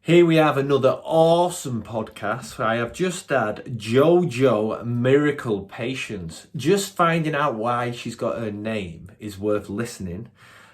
Here we have another awesome podcast. I have just had JoJo Miracle Patience. Just finding out why she's got her name is worth listening.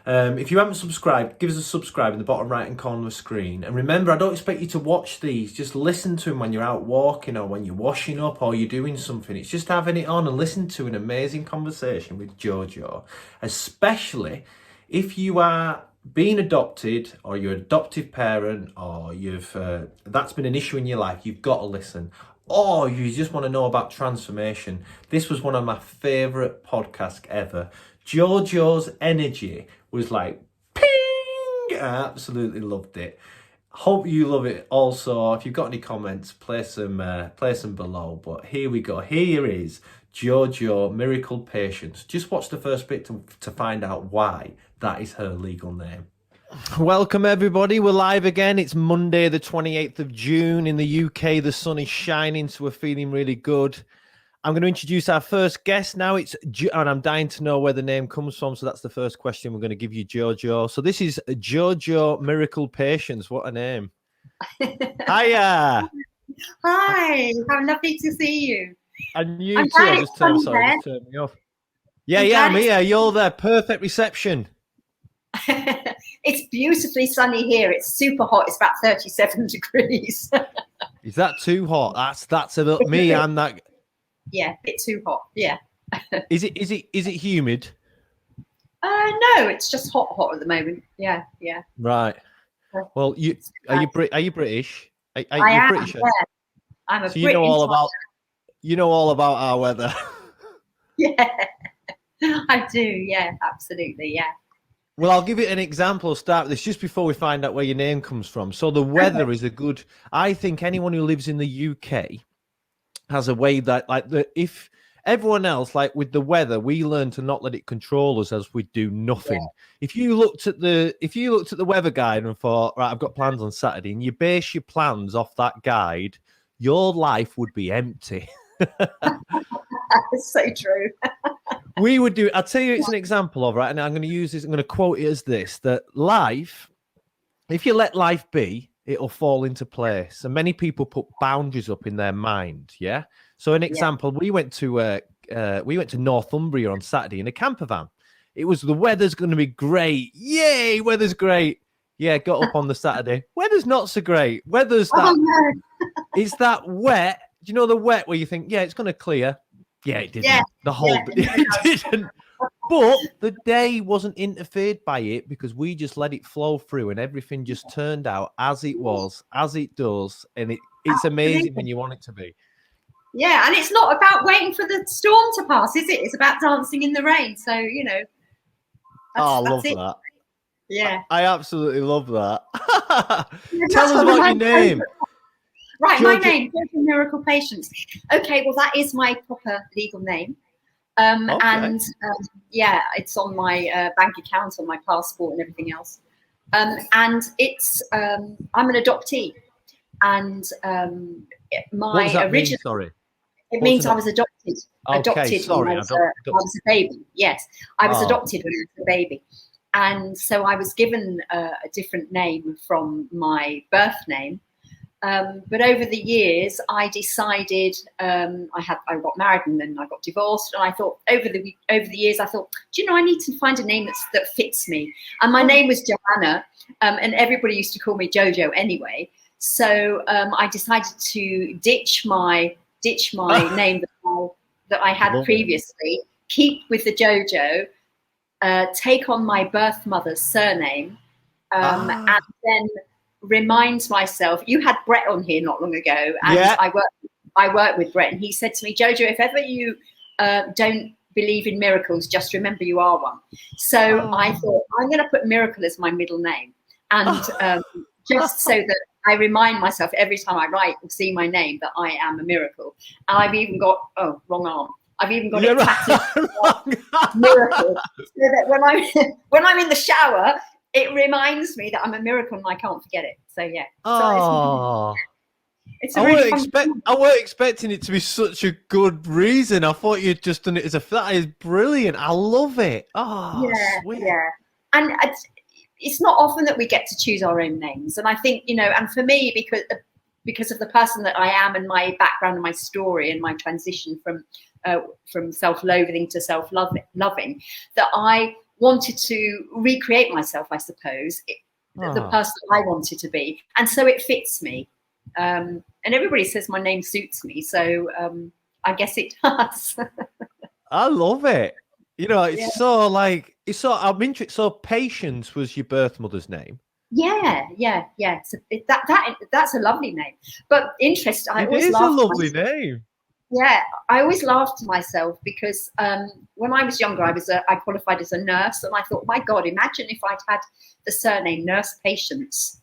If you haven't subscribed, give us a subscribe in the bottom right hand corner of the screen. And remember, I don't expect you to watch these. Just listen to them when you're out walking or when you're washing up or you're doing something. It's just having it on and listen to an amazing conversation with JoJo, especially if you are being adopted or you're an adoptive parent or you've that's been an issue in your life. You've got to listen. Or you just want to know about transformation. This was one of my favorite podcasts ever. JoJo's energy was like ping. I absolutely loved it. Hope you love it also. If you've got any comments, place them below. But here we go. Here is JoJo Miracle Patience. Just watch the first bit to find out why that is her legal name. Welcome everybody. We're live again. It's Monday the 28th of June in the UK. The sun is shining, so we're feeling really good. I'm going to introduce our first guest now. And I'm dying to know where the name comes from. So that's the first question we're going to give you, JoJo. So this is JoJo Miracle Patience. What a name. Hiya. Hi. How lovely to see you. And you too. I just turned me off. Yeah, I'm here. You're there. Perfect reception. It's beautifully sunny here. It's super hot. It's about 37 degrees. Is that too hot? That's a little me and that. Yeah, it's too hot. Yeah. Is it humid? No, it's just hot at the moment. Yeah. Right. Well, are you British? I am British? Yeah. I'm a so British. you know all about our weather. Yeah, I do. Yeah, absolutely. Yeah. Well, I'll give it an example. Start with this just before we find out where your name comes from. So the weather is a good. I think anyone who lives in the UK has a way that, if everyone else, like with the weather, we learn to not let it control us as we do nothing. Yeah. If you looked at the weather guide and thought, right, I've got plans on Saturday, and you base your plans off that guide, your life would be empty. It's so true. We would do. I'll tell you, it's an example of, right, and I'm going to use this. I'm going to quote it as this: that life, if you let life be, it'll fall into place. And many people put boundaries up in their mind. Yeah. So an example, we went to Northumbria on Saturday in a camper van. It was the weather's going to be great. Yay, weather's great. Yeah, got up on the Saturday. Weather's not so great. Weather's that. Oh, no. It's that wet. Do you know the wet where you think, yeah, it's going to clear? Yeah, it didn't. Yeah. It didn't. But the day wasn't interfered by it because we just let it flow through and everything just turned out as it was, as it does. And it's amazing when you want it to be. Yeah, and it's not about waiting for the storm to pass, is it? It's about dancing in the rain. So, you know. I love that. Yeah. I absolutely love that. Tell us about your name. Right, my name, JoJo Miracle Patience. Okay, well, that is my proper legal name. Okay. And it's on my bank account, on my passport and everything else. And it's, I'm an adoptee. And what does that mean? Sorry. It means I was adopted. Okay, sorry. When I was a baby. Yes, I was adopted when I was a baby. And so I was given a different name from my birth name. But over the years, I decided I got married and then I got divorced. And I thought over the years, I thought, do you know, I need to find a name that fits me. And my name was Joanna, and everybody used to call me JoJo anyway. So I decided to ditch my name that I had previously, keep with the JoJo, take on my birth mother's surname, and then remind myself. You had Brett on here not long ago, and I worked with Brett, and he said to me, JoJo, if ever you don't believe in miracles, just remember you are one. So I thought, I'm going to put Miracle as my middle name, and just so that I remind myself every time I write or see my name that I am a miracle. And I've even got wrong arm. I've even got it tattooed Miracle, so that when I'm in the shower, it reminds me that I'm a miracle and I can't forget it. So yeah. Oh. So I weren't expecting it to be such a good reason. I thought you'd just done it as that is brilliant. I love it. Oh, yeah, sweet. Yeah. And it's not often that we get to choose our own names. And I think, you know, and for me, because of the person that I am and my background and my story and my transition from self-loathing to self-loving, that I wanted to recreate myself, I suppose, the person I wanted to be. And so it fits me. And everybody says my name suits me. So I guess it does. I love it. You know, it's so like, I'm interested. So Patience was your birth mother's name? Yeah. So that's a lovely name. But interesting, It is a lovely name. Yeah, I always laughed to myself because when I was younger, I qualified as a nurse, and I thought, my God, imagine if I'd had the surname Nurse Patience.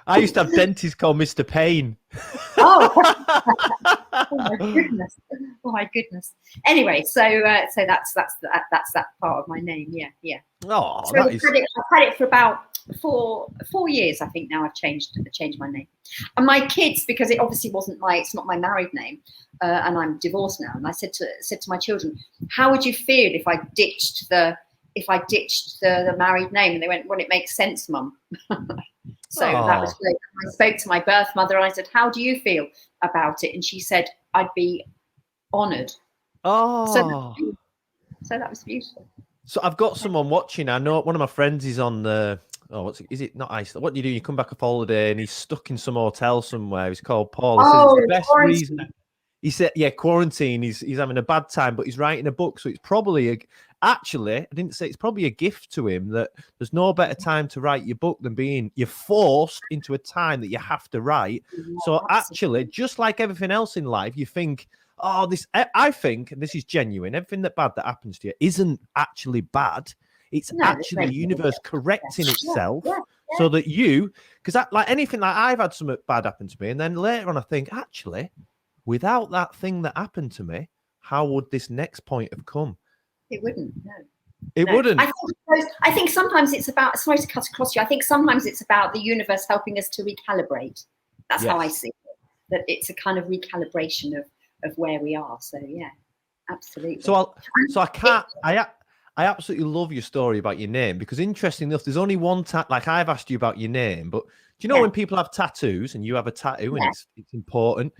I used to have dentists called Mr. Payne. Oh. Oh my goodness. Anyway, so that's that part of my name. Yeah. Oh, so I've had it for about 4 years, I think. Now I've changed my name. And my kids, because it obviously it's not my married name, and I'm divorced now. And I said to my children, how would you feel if I ditched the married name? And they went, well, it makes sense, Mum. So that was great. I spoke to my birth mother and I said, how do you feel about it? And she said, I'd be honoured. So that was beautiful. So I've got someone watching. I know one of my friends is on the, is it not Iceland? What do you do? You come back off holiday and he's stuck in some hotel somewhere. He's called Paul. He says it's the best reason. He said, yeah, quarantine. He's having a bad time, but he's writing a book. So it's probably actually, I didn't say it's probably a gift to him that there's no better time to write your book than you're forced into a time that you have to write. Yeah, so actually, just like everything else in life, you think, I think, and this is genuine, everything that happens to you isn't actually bad. It's actually the universe correcting itself so that because like anything, like I've had something bad happen to me, and then later on I think, actually, without that thing that happened to me, how would this next point have come? It wouldn't. No. It wouldn't. I think sometimes it's about. Sorry to cut across you. I think sometimes it's about the universe helping us to recalibrate. That's how I see it. That it's a kind of recalibration of where we are. So yeah, absolutely. I absolutely love your story about your name, because interestingly enough, there's only one like I've asked you about your name, but do you know when people have tattoos and you have a tattoo and it's important?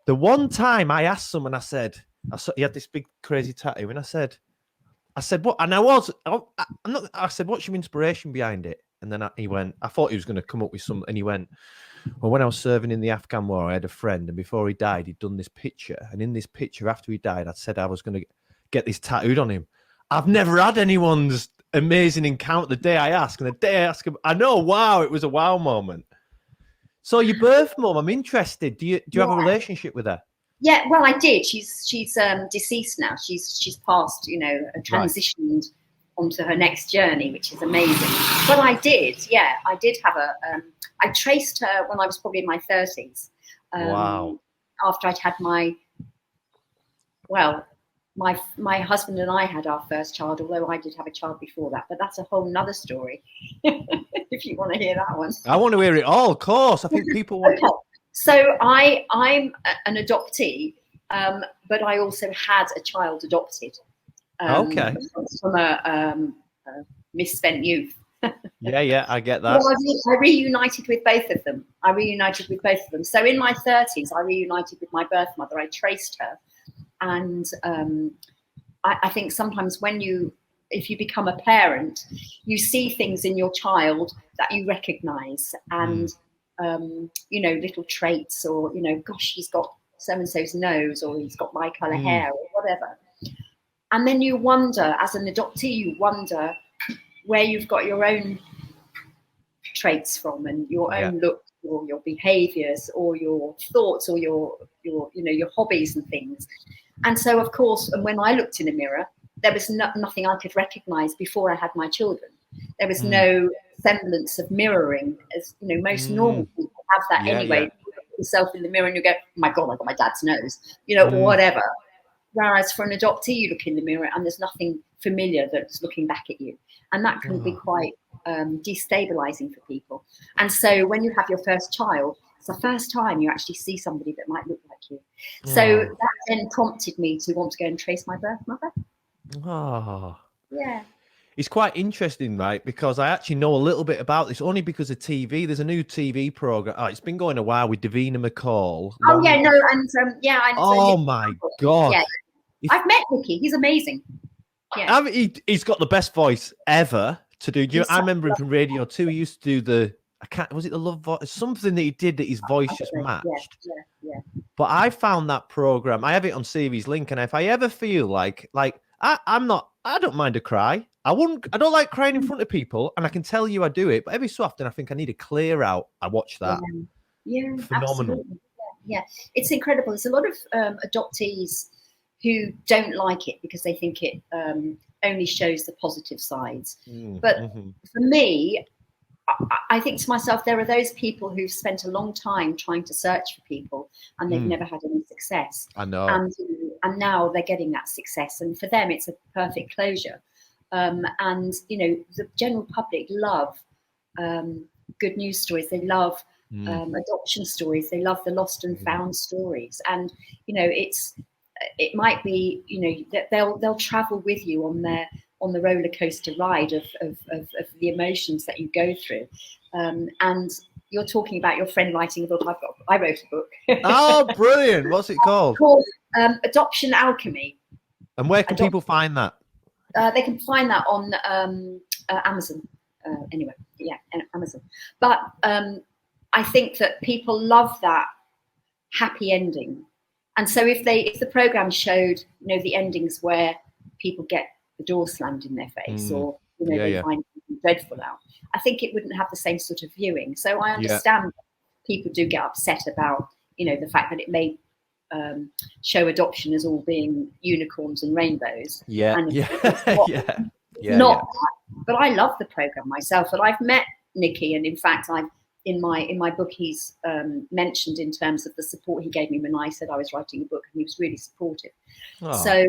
The one time I asked someone, I said, he had this big crazy tattoo, and I said, what? And I said, what's your inspiration behind it? And then he went, I thought he was going to come up with some, and he went, well, when I was serving in the Afghan war, I had a friend, and before he died, he'd done this picture. And in this picture, after he died, I said I was going to get this tattooed on him. I've never had anyone's amazing encounter the day I asked. And the day I asked him, I know, wow, it was a wow moment. So your birth mum, I'm interested. Do you have a relationship with her? Yeah, well, I did. She's deceased now. She's passed, transitioned onto her next journey, which is amazing. But I did have I traced her when I was probably in my 30s. Wow. After I'd had my husband and I had our first child, although I did have a child before that, but that's a whole nother story. If you want to hear that one. I want to hear it all, of course. I think people want to. So I'm an adoptee, but I also had a child adopted. From a misspent youth. Yeah, I get that. Well, I reunited with both of them. So in my 30s, I reunited with my birth mother. I traced her. And I think sometimes if you become a parent, you see things in your child that you recognize, and little traits, or gosh, he's got so-and-so's nose, or he's got my color hair, or whatever. And then you wonder, as an adoptee, where you've got your own traits from, and your own look, or your behaviors, or your thoughts, or your hobbies and things. And so, of course, and when I looked in a mirror, there was nothing I could recognize before I had my children. There was no semblance of mirroring, as most normal people have that anyway. You look at yourself in the mirror and you go, oh my God, I got my dad's nose, whatever. Whereas for an adoptee, you look in the mirror and there's nothing familiar that's looking back at you. And that can be quite destabilizing for people. And so when you have your first child, it's the first time you actually see somebody that might look like you. So that then prompted me to want to go and trace my birth mother. Oh. Yeah. It's quite interesting, right? Because I actually know a little bit about this only because of TV. There's a new TV program. Oh, it's been going a while with Davina McCall. Oh yeah, no, and and Oh my God. yeah, I've met Nicky. He's amazing. Yeah, I mean, he's got the best voice ever to do. I remember him from Radio 2. He used to do was it the Love Voice? Something that he did that his voice just matched. Yeah. But I found that program. I have it on Series Link, and if I ever feel like I don't mind a cry. I don't like crying in front of people, and I can tell you I do it. But every so often, I think I need to clear out. I watch that. Yeah, phenomenal. Absolutely. Yeah, it's incredible. There's a lot of adoptees who don't like it because they think it only shows the positive sides. But for me, I think to myself, there are those people who've spent a long time trying to search for people and they've never had any success. I know. And now they're getting that success. And for them, it's a perfect closure. And, the general public love good news stories. They love adoption stories. They love the lost and found stories. And, it might be, that they'll travel with you on the roller coaster ride of the emotions that you go through. And you're talking about your friend writing a book. I wrote a book. Oh, brilliant. What's it called? It's called Adoption Alchemy. And where can people find that? They can find that on Amazon. Amazon. But I think that people love that happy ending. And so if the program showed, the endings where people get the door slammed in their face or they find something dreadful out, I think it wouldn't have the same sort of viewing. So I understand that people do get upset about, the fact that it may show adoption as all being unicorns and rainbows. But I love the program myself, and I've met Nicky, and in fact in my book he's mentioned in terms of the support he gave me when I said I was writing a book, and he was really supportive. So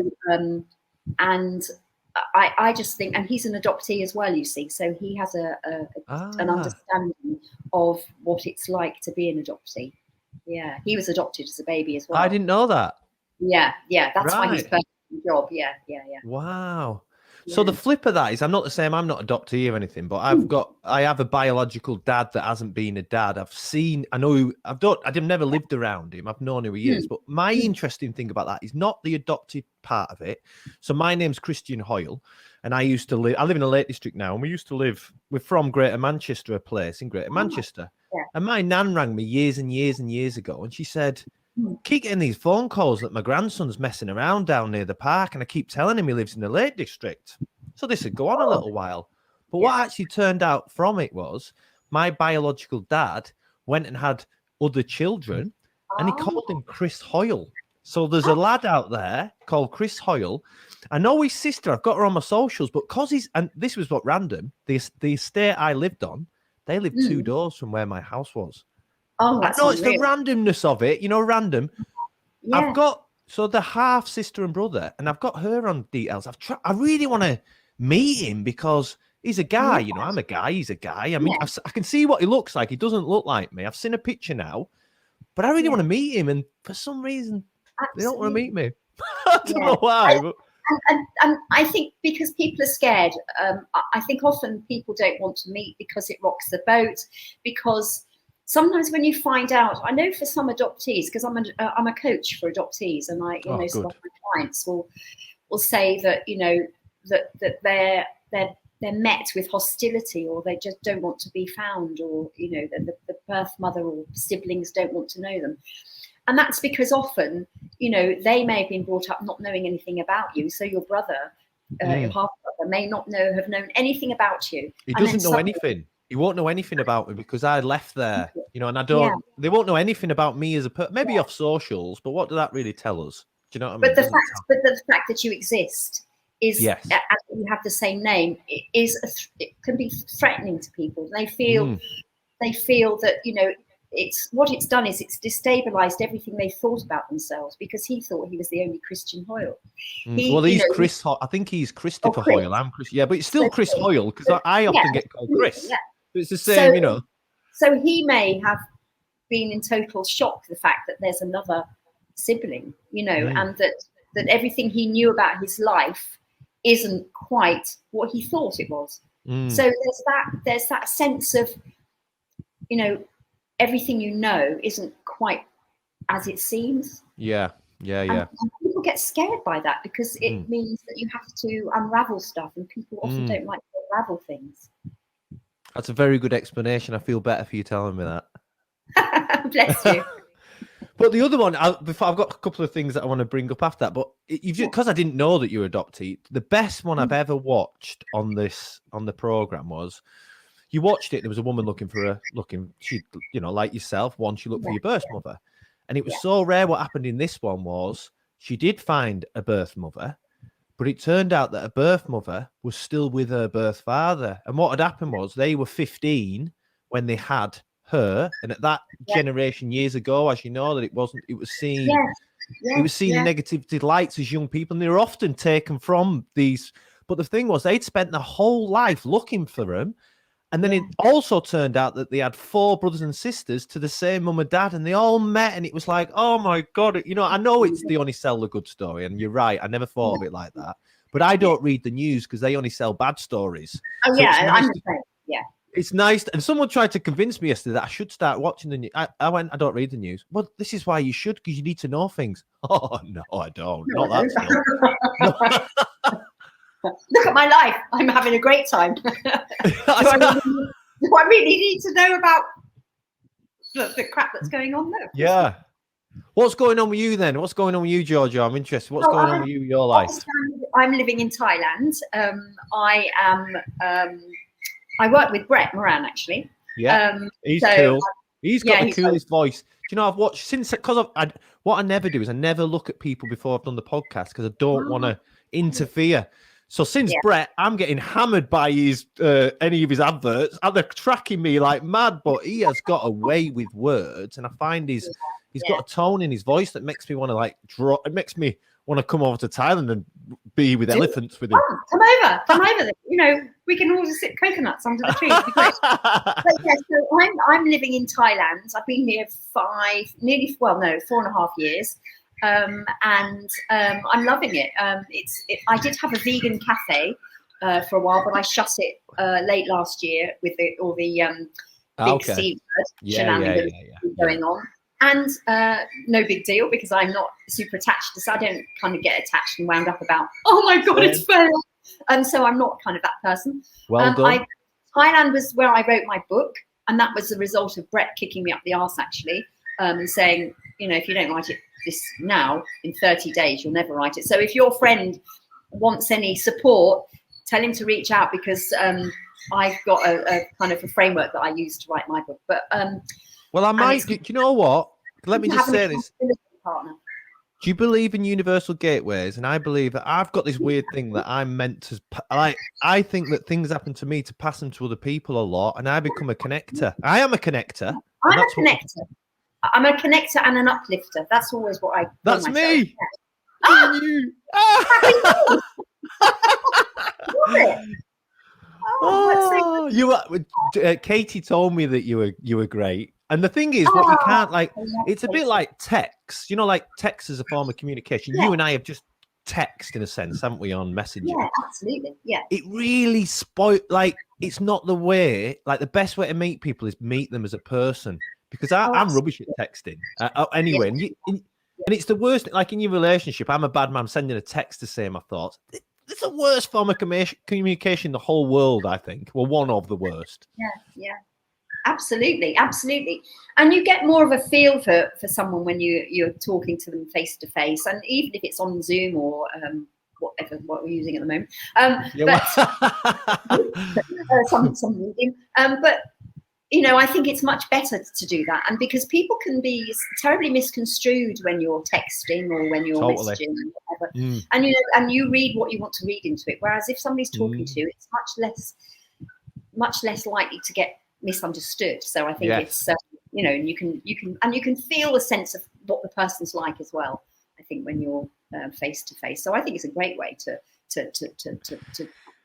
and I just think, and he's an adoptee as well, you see, so he has an understanding of what it's like to be an adoptee. Yeah, he was adopted as a baby as well. I didn't know that. Yeah, that's why he's perfect for the job. Yeah. Wow. So the flip of that is, I'm not the same. I'm not adoptee or anything, but I have a biological dad that hasn't been a dad. I've never lived around him. I've known who he is. But my interesting thing about that is not the adopted part of it. So my name's Christian Hoyle, and I live in the Lake District now, and we're from Greater Manchester, a place in Greater Manchester. Yeah. And my nan rang me years and years and years ago, and she said, keep getting these phone calls that my grandson's messing around down near the park, and I keep telling him he lives in the Lake District. So this would go on a little while. But what actually turned out from it was my biological dad went and had other children, and he called him Chris Hoyle. So there's a lad out there called Chris Hoyle. I know his sister, I've got her on my socials, but and this was what random, the estate I lived on, they lived 2 doors from where my house was. Oh, that's I know, it's the randomness of it, random. Yeah. I've got the half sister and brother, and I've got her on details. I really want to meet him because he's a guy. I'm a guy. He's a guy. I mean, I can see what he looks like. He doesn't look like me. I've seen a picture now, but I really want to meet him, and for some reason, they don't want to meet me. I don't know why. And I think because people are scared. I think often people don't want to meet because it rocks the boat. Because sometimes when you find out, I know for some adoptees, because I'm a coach for adoptees, and some of my clients will say that that they're met with hostility, or they just don't want to be found, or the birth mother or siblings don't want to know them. And that's because often, they may have been brought up not knowing anything about you. So your brother, your half brother, may not have known anything about you. He doesn't know anything. He won't know anything about me because I left there, and I don't. Yeah. They won't know anything about me as a person. Maybe off socials, but what does that really tell us? Do you know what I mean? But the fact that you exist is, and you have the same name, it can be threatening to people. They feel that it's what it's done is it's destabilized everything they thought about themselves, because he thought he was the only Christian Hoyle. He's Chris. I think he's Christopher Hoyle. I'm Chris. Yeah, but it's still Chris Hoyle, because I often get called Chris. Yeah. It's the same, So he may have been in total shock the fact that there's another sibling, and that everything he knew about his life isn't quite what he thought it was. So there's that sense of, you know, everything you know isn't quite as it seems. Yeah. And people get scared by that because it means that you have to unravel stuff, and people often don't like to unravel things. That's a very good explanation. I feel better for you telling me that. Bless you. But the other one, before I've got a couple of things that I want to bring up after that. But because I didn't know that you were adoptee, the best one I've ever watched on the program was, you watched it. There was a woman she, you know, like yourself. One, she looked for your birth mother, and it was so rare. What happened in this one was she did find a birth mother, but it turned out that a birth mother was still with her birth father. And what had happened was they were 15 when they had her, and at that generation years ago, as you know, that it was seen in negative lights as young people, and they were often taken from these. But the thing was, they'd spent their whole life looking for them. And then it also turned out that they had 4 brothers and sisters to the same mum and dad, and they all met, and it was like, oh my God, you know, I know they only sell the good story, and you're right, I never thought of it like that. But I don't read the news because they only sell bad stories. Oh, so I'm the same. Yeah. It's nice. And someone tried to convince me yesterday that I should start watching the news. I went, I don't read the news. Well, this is why you should, because you need to know things. Oh, no, I don't. Not that stuff. Look at my life. I'm having a great time. do I really need to know about the crap that's going on there? Yeah. What's going on with you then? What's going on with you, Jojo? I'm interested. What's going on with you, your life? I'm living in Thailand. I work with Brett Moran, actually. Yeah, he's cool. He's got the coolest voice. Do you know, I've watched because what I never do is I never look at people before I've done the podcast because I don't want to interfere. So since Brett, I'm getting hammered by his any of his adverts, and they're tracking me like mad. But he has got a way with words, and I find he's got a tone in his voice that makes me want to draw. It makes me want to come over to Thailand and be with elephants with him. Oh, come over. You know, we can all just sit coconuts under the tree. It'd be great. But yeah, so I'm living in Thailand. I've been here 4.5 years. And I'm loving it. I did have a vegan cafe for a while, but I shut it late last year with all the big seabird shenanigans going on. And no big deal, because I'm not super attached. So I don't kind of get attached and wound up about, oh my God, it's fair. And so I'm not kind of that person. Well done. Thailand was where I wrote my book, and that was the result of Brett kicking me up the arse, actually, and saying, you know, if you don't write it this now, in 30 days, you'll never write it. So if your friend wants any support, tell him to reach out, because I've got a kind of a framework that I use to write my book. But well, I might. Do you know what? Let me just say this. Partner. Do you believe in universal gateways? And I believe that I've got this weird thing that I'm meant to, I think that things happen to me to pass them to other people a lot, and I become a connector. I am a connector. I'm a connector. I'm a connector and an uplifter. That's always what I. That's me. Ah! You. Oh, you were. Katie told me that you were great. And the thing is, what you can't it's a bit like text. You know, like text is a form of communication. Yeah. You and I have just text in a sense, haven't we, on Messenger? Yeah, absolutely. Yeah. It really it's not the way. Like, the best way to meet people is meet them as a person. Because I'm rubbish at texting. Anyway, and it's the worst. Like in your relationship, I'm a bad man sending a text to say my thoughts. It's the worst form of communication in the whole world, I think. Well, one of the worst. Yeah. Absolutely. And you get more of a feel for someone when you're talking to them face to face, and even if it's on Zoom or what we're using at the moment. Some medium. But you know, I think it's much better to do that, and because people can be terribly misconstrued when you're texting or when you're messaging or whatever. And you know, and you read what you want to read into it. Whereas if somebody's talking to you, it's much less likely to get misunderstood. So I think it's you know, and you can feel a sense of what the person's like as well, I think, when you're face to face. So I think it's a great way to you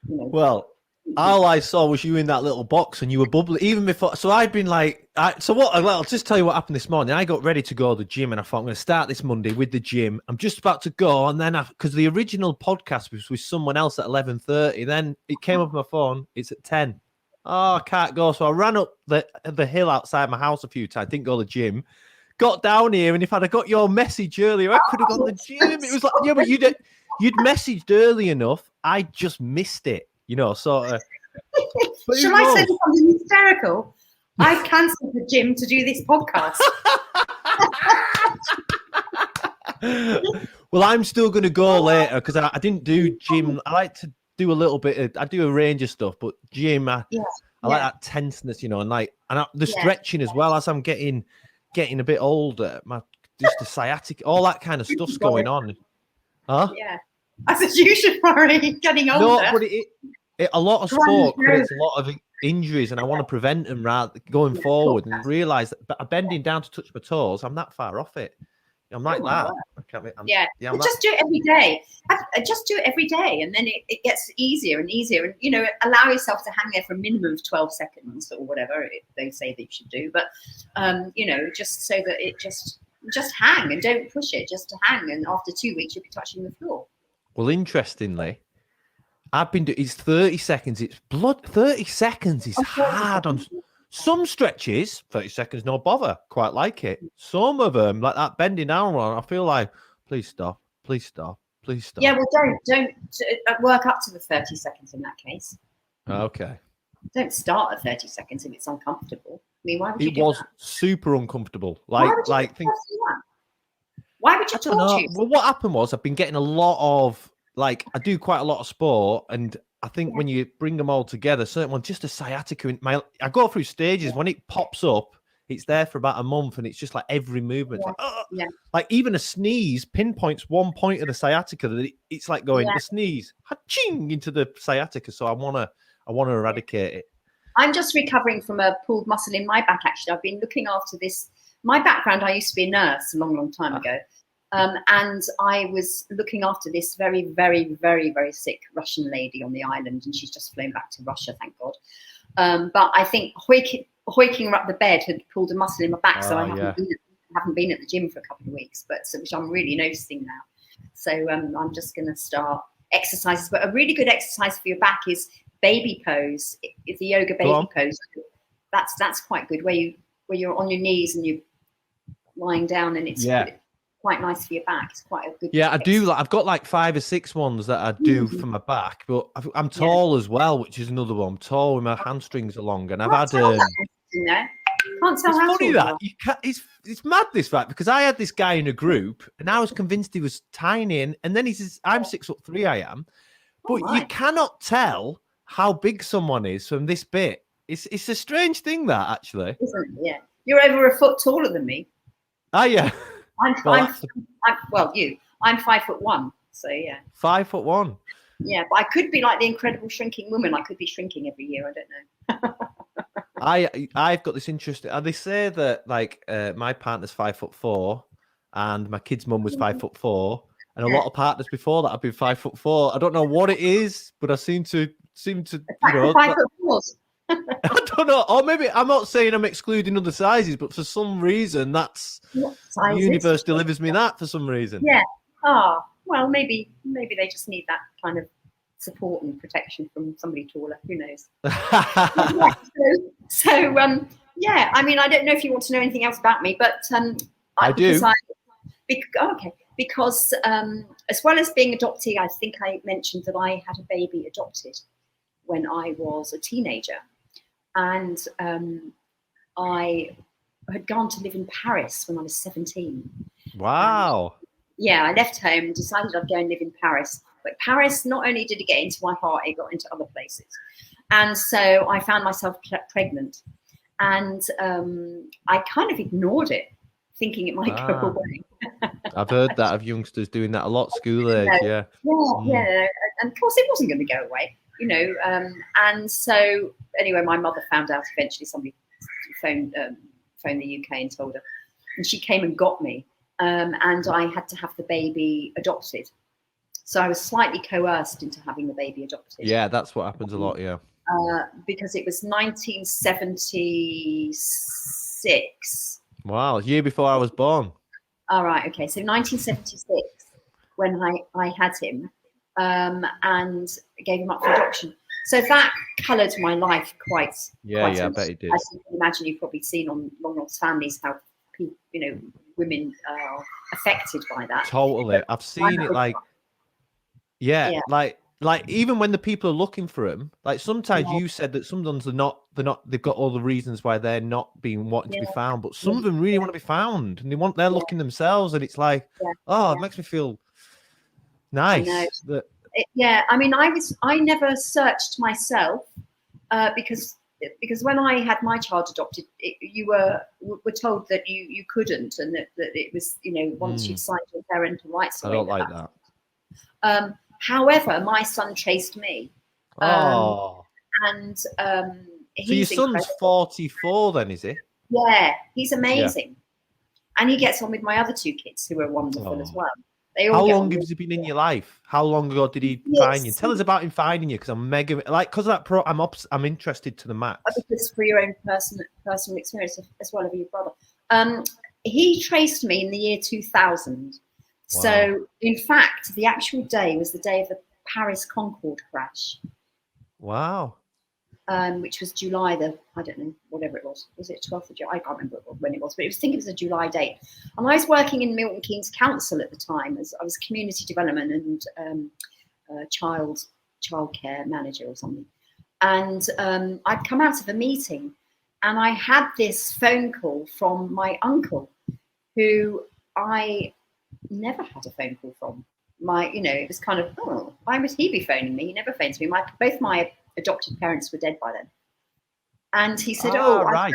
know. Well, all I saw was you in that little box, and you were bubbling even before. So I'd been like, So what? Well, I'll just tell you what happened this morning. I got ready to go to the gym, and I thought I'm going to start this Monday with the gym. I'm just about to go, and then because the original podcast was with someone else at 11:30, then it came up on my phone. It's at 10. Oh, I can't go. So I ran up the hill outside my house a few times. Didn't go to the gym. Got down here, and if I'd have got your message earlier, I could have gone to the gym. It was like, yeah, but you'd messaged early enough. I just missed it, sort of. Shall I say something hysterical? I've cancelled the gym to do this podcast. Well, I'm still going to go later because I didn't do gym. I like to do a little bit. I do a range of stuff, but gym, I like that tenseness, and the stretching as well. As I'm getting a bit older, just the sciatic, all that kind of stuff's going on. Huh? Yeah, I said you should worry getting older. No, but a lot of sport creates a lot of injuries, and I want to prevent them going forward. And realize that bending down to touch my toes, I'm that far off it. I'm like that. Just do it every day. Just do it every day, and then it gets easier and easier. And allow yourself to hang there for a minimum of 12 seconds or whatever they say that you should do. But just so that it just hang and don't push it. Just to hang, and after 2 weeks you'll be touching the floor. Well, interestingly, I've been doing. It's 30 seconds. It's blood. 30 seconds is hard on. Some stretches, 30 seconds, no bother. Quite like it. Some of them, like that bending down one, I feel like, please stop, please stop, please stop. Yeah, well, don't work up to the 30 seconds in that case. Okay. Don't start at 30 seconds if it's uncomfortable. I mean, why would you do that? It was super uncomfortable. Why would you torture yourself? Well, what happened was I've been getting a lot of, I do quite a lot of sport, and I think when you bring them all together, certain ones, just a sciatica. I go through stages. When it pops up, it's there for about a month, and it's just like every movement. Like even a sneeze pinpoints one point of the sciatica. That it's like going the sneeze, ha-ching, into the sciatica. So I wanna eradicate it. I'm just recovering from a pulled muscle in my back. Actually, I've been looking after this. My background, I used to be a nurse a long time ago. And I was looking after this very, very, very, very sick Russian lady on the island, and she's just flown back to Russia, thank God. But I think hoiking her up the bed had pulled a muscle in my back, so I haven't been at the gym for a couple of weeks, which I'm really noticing now. So I'm just going to start exercises. But a really good exercise for your back is baby pose. It's the yoga baby pose. That's quite good, where you're on your knees and you're lying down, and it's quite nice for your back. It's quite a good. Yeah, I do. I've got 5 or 6 ones that I do for my back, but I'm tall as well, which is another one. I'm tall with my hamstrings are long, and I've had. Can't tell it's how funny that you can't. It's mad this fact, because I had this guy in a group, and I was convinced he was tiny, and then he says, "I'm 6'3", I am," but you cannot tell how big someone is from this bit. It's a strange thing, that actually. Isn't it? Yeah, you're over a foot taller than me. Oh yeah. I'm 5'1", so yeah. 5'1". Yeah, but I could be like the Incredible Shrinking Woman. I could be shrinking every year. I don't know. I've got this interesting. They say that my partner's 5'4", and my kid's mum was 5'4", and a lot of partners before that have been 5'4". I don't know what it is, but I seem to 5'4". I don't know. Or maybe I'm not saying I'm excluding other sizes, but for some reason the universe delivers me that for some reason. Yeah. Oh, well, maybe they just need that kind of support and protection from somebody taller. Who knows? Yeah. I mean, I don't know if you want to know anything else about me, but I do. Because as well as being adoptee, I think I mentioned that I had a baby adopted when I was a teenager. And I had gone to live in Paris when I was 17. Wow. I left home, decided I'd go and live in Paris. But Paris, not only did it get into my heart, it got into other places. And so I found myself pregnant. And I kind of ignored it, thinking it might go away. I've heard that of youngsters doing that a lot, school age, Yeah. And of course, it wasn't going to go away. And so anyway, my mother found out eventually. Somebody phoned the UK and told her, and she came and got me, and I had to have the baby adopted. So I was slightly coerced into having the baby adopted. Yeah, that's what happens a lot. Yeah, because it was 1976 1976. Wow, year before I was born. All right, okay. So 1976, when I had him, and gave him up for adoption. So that coloured my life quite. Yeah, quite I bet it did. As you can imagine, you've probably seen on Long Lost Families how people, women are affected by that. Totally, I've seen it. Like, yeah. Like even when the people are looking for him, like sometimes you said that sometimes they've got all the reasons why they're not being wanting to be found, but some of them really want to be found and they're looking themselves, and it's like, it makes me feel nice. I know. I mean, I never searched myself, because when I had my child adopted, you were told that you couldn't, and that it was, once you'd signed your parental rights away. I don't like that. However, my son traced me. And so your son's 44 then, is he? Yeah, he's amazing. And he gets on with my other two kids, who are wonderful as well. How long has he been in your life? How long ago did he find you? Tell us about him finding you, because I'm mega, like, because of that I'm interested to the max. Because for your own personal experience as well as your brother. He traced me in the year 2000. Wow. So, in fact, the actual day was the day of the Paris Concorde crash. Wow. Which was July I don't know, whatever it was. Was it 12th of July? I can't remember when it was, but I think it was a July date. And I was working in Milton Keynes Council at the time, as I was community development and childcare manager or something. And I'd come out of a meeting, and I had this phone call from my uncle, who I never had a phone call from. It was kind of, why would he be phoning me? He never phones me. Both my adopted parents were dead by then. And he said, right.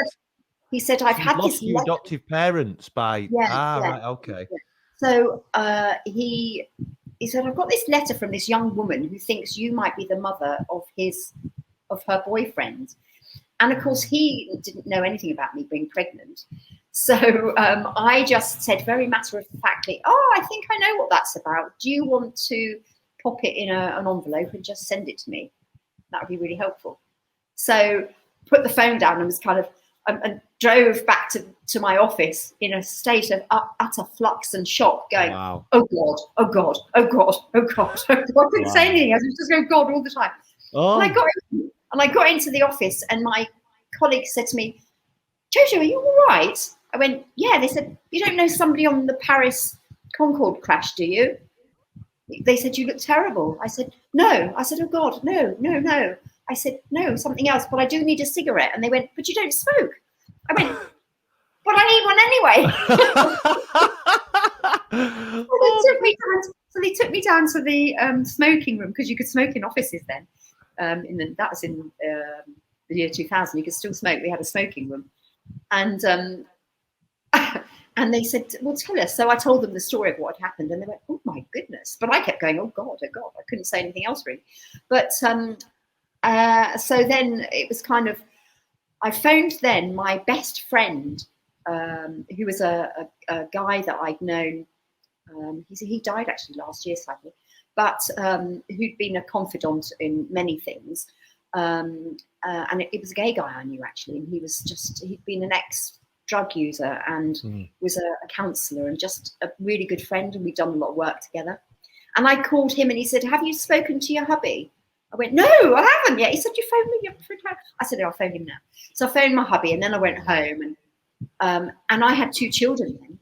He said, I've had lost your adoptive parents by, right, okay. So he said, I've got this letter from this young woman who thinks you might be the mother of her boyfriend. And of course, he didn't know anything about me being pregnant. So I just said very matter-of-factly, I think I know what that's about. Do you want to pop it in an envelope and just send it to me? That would be really helpful. So put the phone down and was kind of, and drove back to my office in a state of utter flux and shock, going, wow. Oh God, oh God, oh God, oh God. I couldn't say anything. I was just going, God, all the time. And I got into the office, and my colleague said to me, Jojo, are you all right? I went, yeah. They said, you don't know somebody on the Paris Concorde crash, do you? They said, you look terrible. I said, no. I said, oh God, no. I said, no, something else, but I do need a cigarette. And they went, but you don't smoke. I went, but I need one anyway. So they took me down to the smoking room, because you could smoke in offices then. That was in the year 2000. You could still smoke. We had a smoking room. And and they said, well, tell us. So I told them the story of what had happened, and they went, oh my goodness. But I kept going, oh God. I couldn't say anything else really. But so then it was kind of, I phoned then my best friend, who was a guy that I'd known. He died actually last year, sadly, but who'd been a confidant in many things. And it was a gay guy I knew actually, and he'd been an ex-drug user and was a counsellor and just a really good friend, and we'd done a lot of work together. And I called him and he said, have you spoken to your hubby? I went, no, I haven't yet. He said, you phoned me. I said, I'll phone him now. So I phoned my hubby, and then I went home, and I had 2 children then,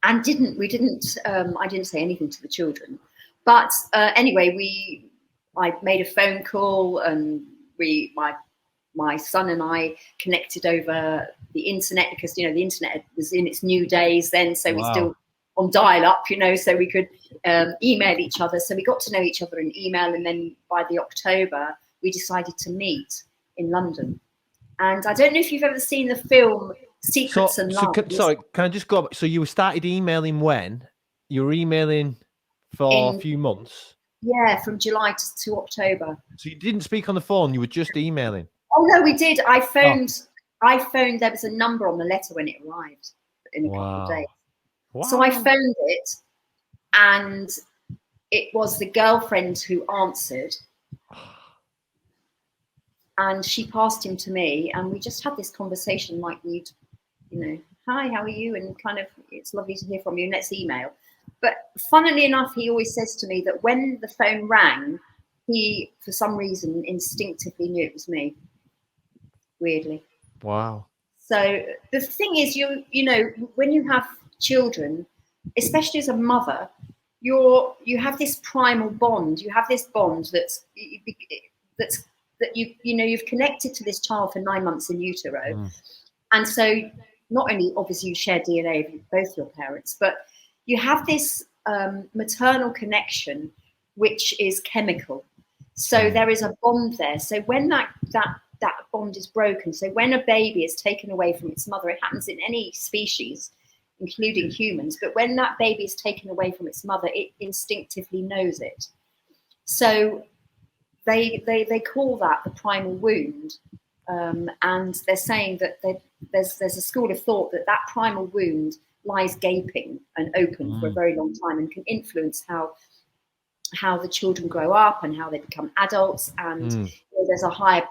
and I didn't say anything to the children. But anyway, I made a phone call, and my son and I connected over the internet, because the internet was in its new days then, so we still on dial-up, so we could email each other. So we got to know each other in email, and then by the October we decided to meet in London. And I don't know if you've ever seen the film Secrets and Lies. Sorry, can I just go back? So you started emailing when? You were emailing for a few months? Yeah, from July to October. So you didn't speak on the phone, you were just emailing? Oh, no, we did. I phoned, there was a number on the letter when it arrived in a couple of days. Wow. So I phoned it, and it was the girlfriend who answered. And she passed him to me, and we just had this conversation like we'd hi, how are you? And kind of, it's lovely to hear from you. Let's email. But funnily enough, he always says to me that when the phone rang, he, for some reason, instinctively knew it was me. Weirdly. Wow. So the thing is, when you have children, especially as a mother, you have this primal bond. You have this bond that you've connected to this child for 9 months in utero, and so not only obviously you share DNA with both your parents, but you have this maternal connection, which is chemical. So there is a bond there. So when that bond is broken, so when a baby is taken away from its mother, it happens in any species, including humans, but when that baby is taken away from its mother, it instinctively knows it. So they call that the primal wound, and they're saying that there's a school of thought that primal wound lies gaping and open for a very long time and can influence how the children grow up and how they become adults, and there's a higher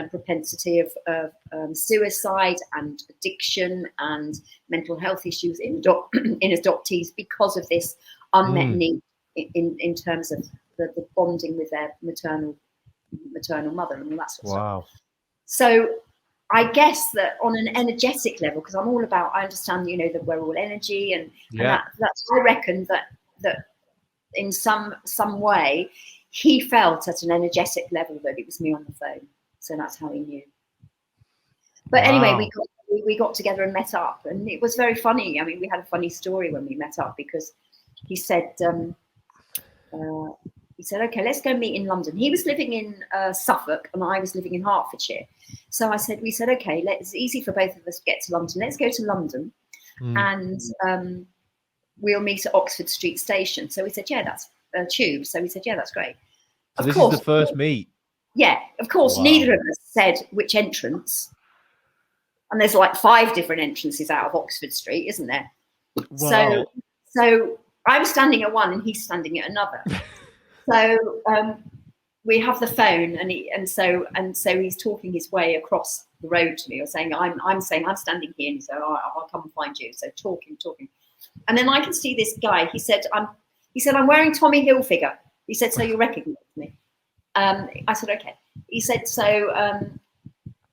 propensity of suicide and addiction and mental health issues in adoptees because of this unmet need in terms of the bonding with their maternal mother and all that sort of stuff. So I guess that on an energetic level, because I'm all about, I understand, that we're all energy, and that's, I reckon that in some way he felt at an energetic level that it was me on the phone. So that's how he knew. But anyway, we got together and met up, and it was very funny. I mean, we had a funny story when we met up, because he said, okay, let's go meet in London. He was living in Suffolk and I was living in Hertfordshire. So we said, okay, it's easy for both of us to get to London. Let's go to London and we'll meet at Oxford Street Station. So we said, yeah, that's a tube. So we said, yeah, that's great. So this is the first meet? Yeah, of course, neither of us said which entrance. And there's like 5 different entrances out of Oxford Street, isn't there? Wow. So I was standing at one and he's standing at another. So we have the phone, and so he's talking his way across the road to me, or saying I'm standing here, and so I'll come and find you. So talking, and then I can see this guy. He said I'm wearing Tommy Hilfiger. He said, so you recognise me? I said, okay. He said, so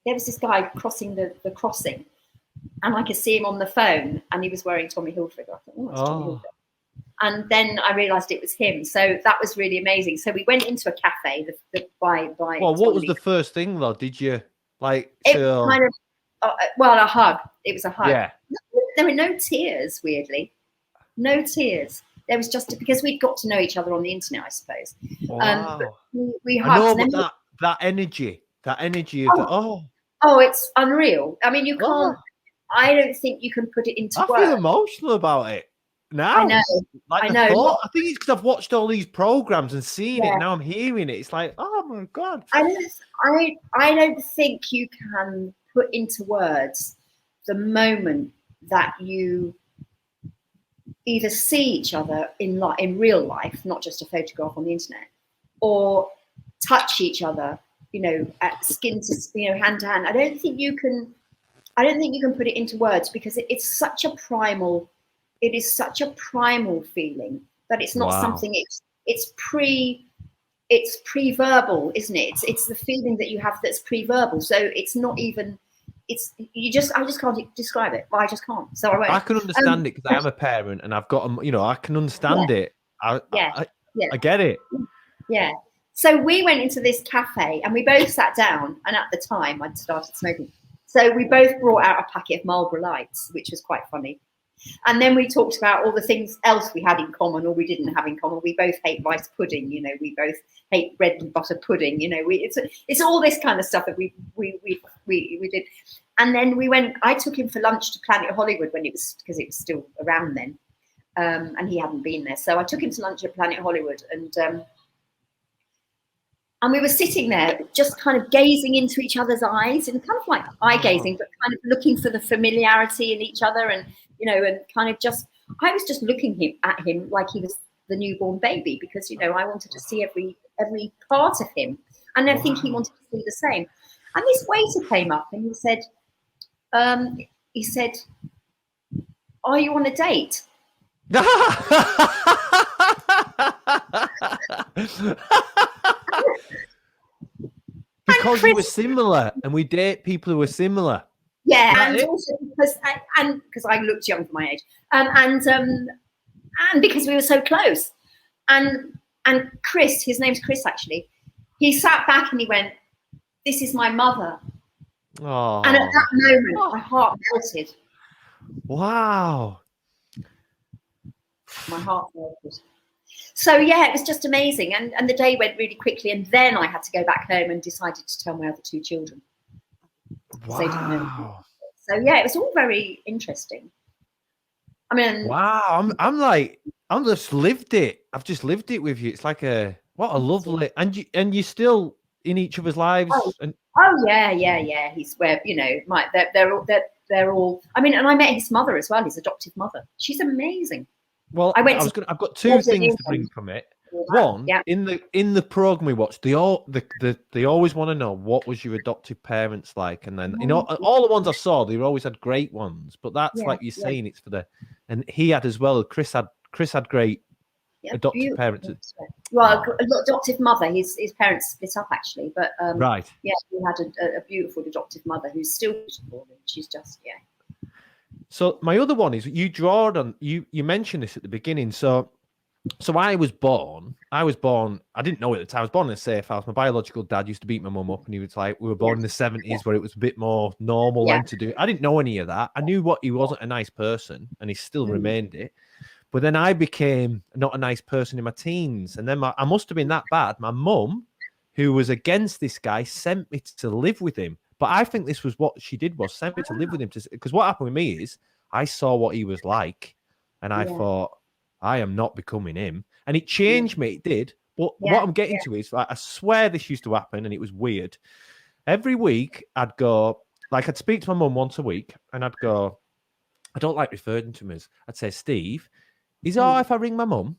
there was this guy crossing the crossing, and I could see him on the phone, and he was wearing Tommy Hilfiger. I thought, that's Tommy Hilfiger. And then I realised it was him. So that was really amazing. So we went into a cafe. Well, what was the first thing though? Did you like? It kind of, a hug. It was a hug. Yeah. There were no tears. Weirdly, no tears. There was just because we'd got to know each other on the internet, I suppose. Wow. We hugged. I know, but that energy of it's unreal. I mean, you can't. I don't think you can put it into words. I feel emotional about it. Now, I know. I know. I think it's because I've watched all these programs and seen it. Now I'm hearing it. It's like, oh my god! I don't think you can put into words the moment that you either see each other in real life, not just a photograph on the internet, or touch each other, at skin to hand to hand. I don't think you can put it into words, because it's such a primal. It is such a primal feeling that it's not something. It's pre-verbal, isn't it? It's the feeling that you have that's pre-verbal. So it's not even. I just can't describe it. I just can't. So I won't. I can understand it because I am a parent and I've got I can understand it. I get it. Yeah. So we went into this cafe and we both sat down, and at the time I'd started smoking. So we both brought out a packet of Marlboro Lights, which was quite funny. And then we talked about all the things else we had in common or we didn't have in common. We both hate rice pudding, we both hate bread and butter pudding, it's all this kind of stuff that we did. And then I took him for lunch to Planet Hollywood because it was still around then, and he hadn't been there. So I took him to lunch at Planet Hollywood, and we were sitting there just kind of gazing into each other's eyes, and kind of like eye gazing, but kind of looking for the familiarity in each other, and and kind of I was just looking at him like he was the newborn baby, because I wanted to see every part of him, and I think he wanted to see the same. And this waiter came up and he said, He said, "Are you on a date?" Because you were similar, and we date people who are similar. Yeah, and also because I looked young for my age, and because we were so close, and Chris, his name's Chris actually, he sat back and he went, "This is my mother." Oh. And at that moment, my heart melted. Wow. My heart melted. So yeah, it was just amazing, and the day went really quickly, and then I had to go back home and decided to tell my other two children. Wow. They didn't know. So yeah, it was all very interesting. I mean, wow, I'm just lived it. I've just lived it with you. It's like what a lovely, and you still in each other's lives. Oh yeah. He's where they're all. I mean, and I met his mother as well, his adoptive mother. She's amazing. Well, I've got two things to bring from it. One, in the program we watched, they always want to know what was your adoptive parents like, and then all the ones I saw, they always had great ones. But that's like you're saying, it's for the, and he had as well. Chris had great adoptive parents. Well, adoptive mother. His parents split up actually, but right. Yeah, he had a beautiful adoptive mother who's still beautiful. She's just So my other one is you mentioned this at the beginning. So I was born, I didn't know it at the time, I was born in a safe house. My biological dad used to beat my mum up, and he was like, we were born in the 70s where it was a bit more normal then to do. I didn't know any of that. I knew he wasn't a nice person, and he still remained it. But then I became not a nice person in my teens. And then I must have been that bad. My mum, who was against this guy, sent me to live with him. But I think this was what she did, was sent me to live with him. Because what happened with me is I saw what he was like, and I thought, I am not becoming him. And it changed me. It did. But what I'm getting to is, I swear this used to happen, and it was weird. Every week, I'd go, like, I'd speak to my mum once a week, and I'd go, I don't like referring to him as, I'd say, Steve, is it all right if I ring my mum?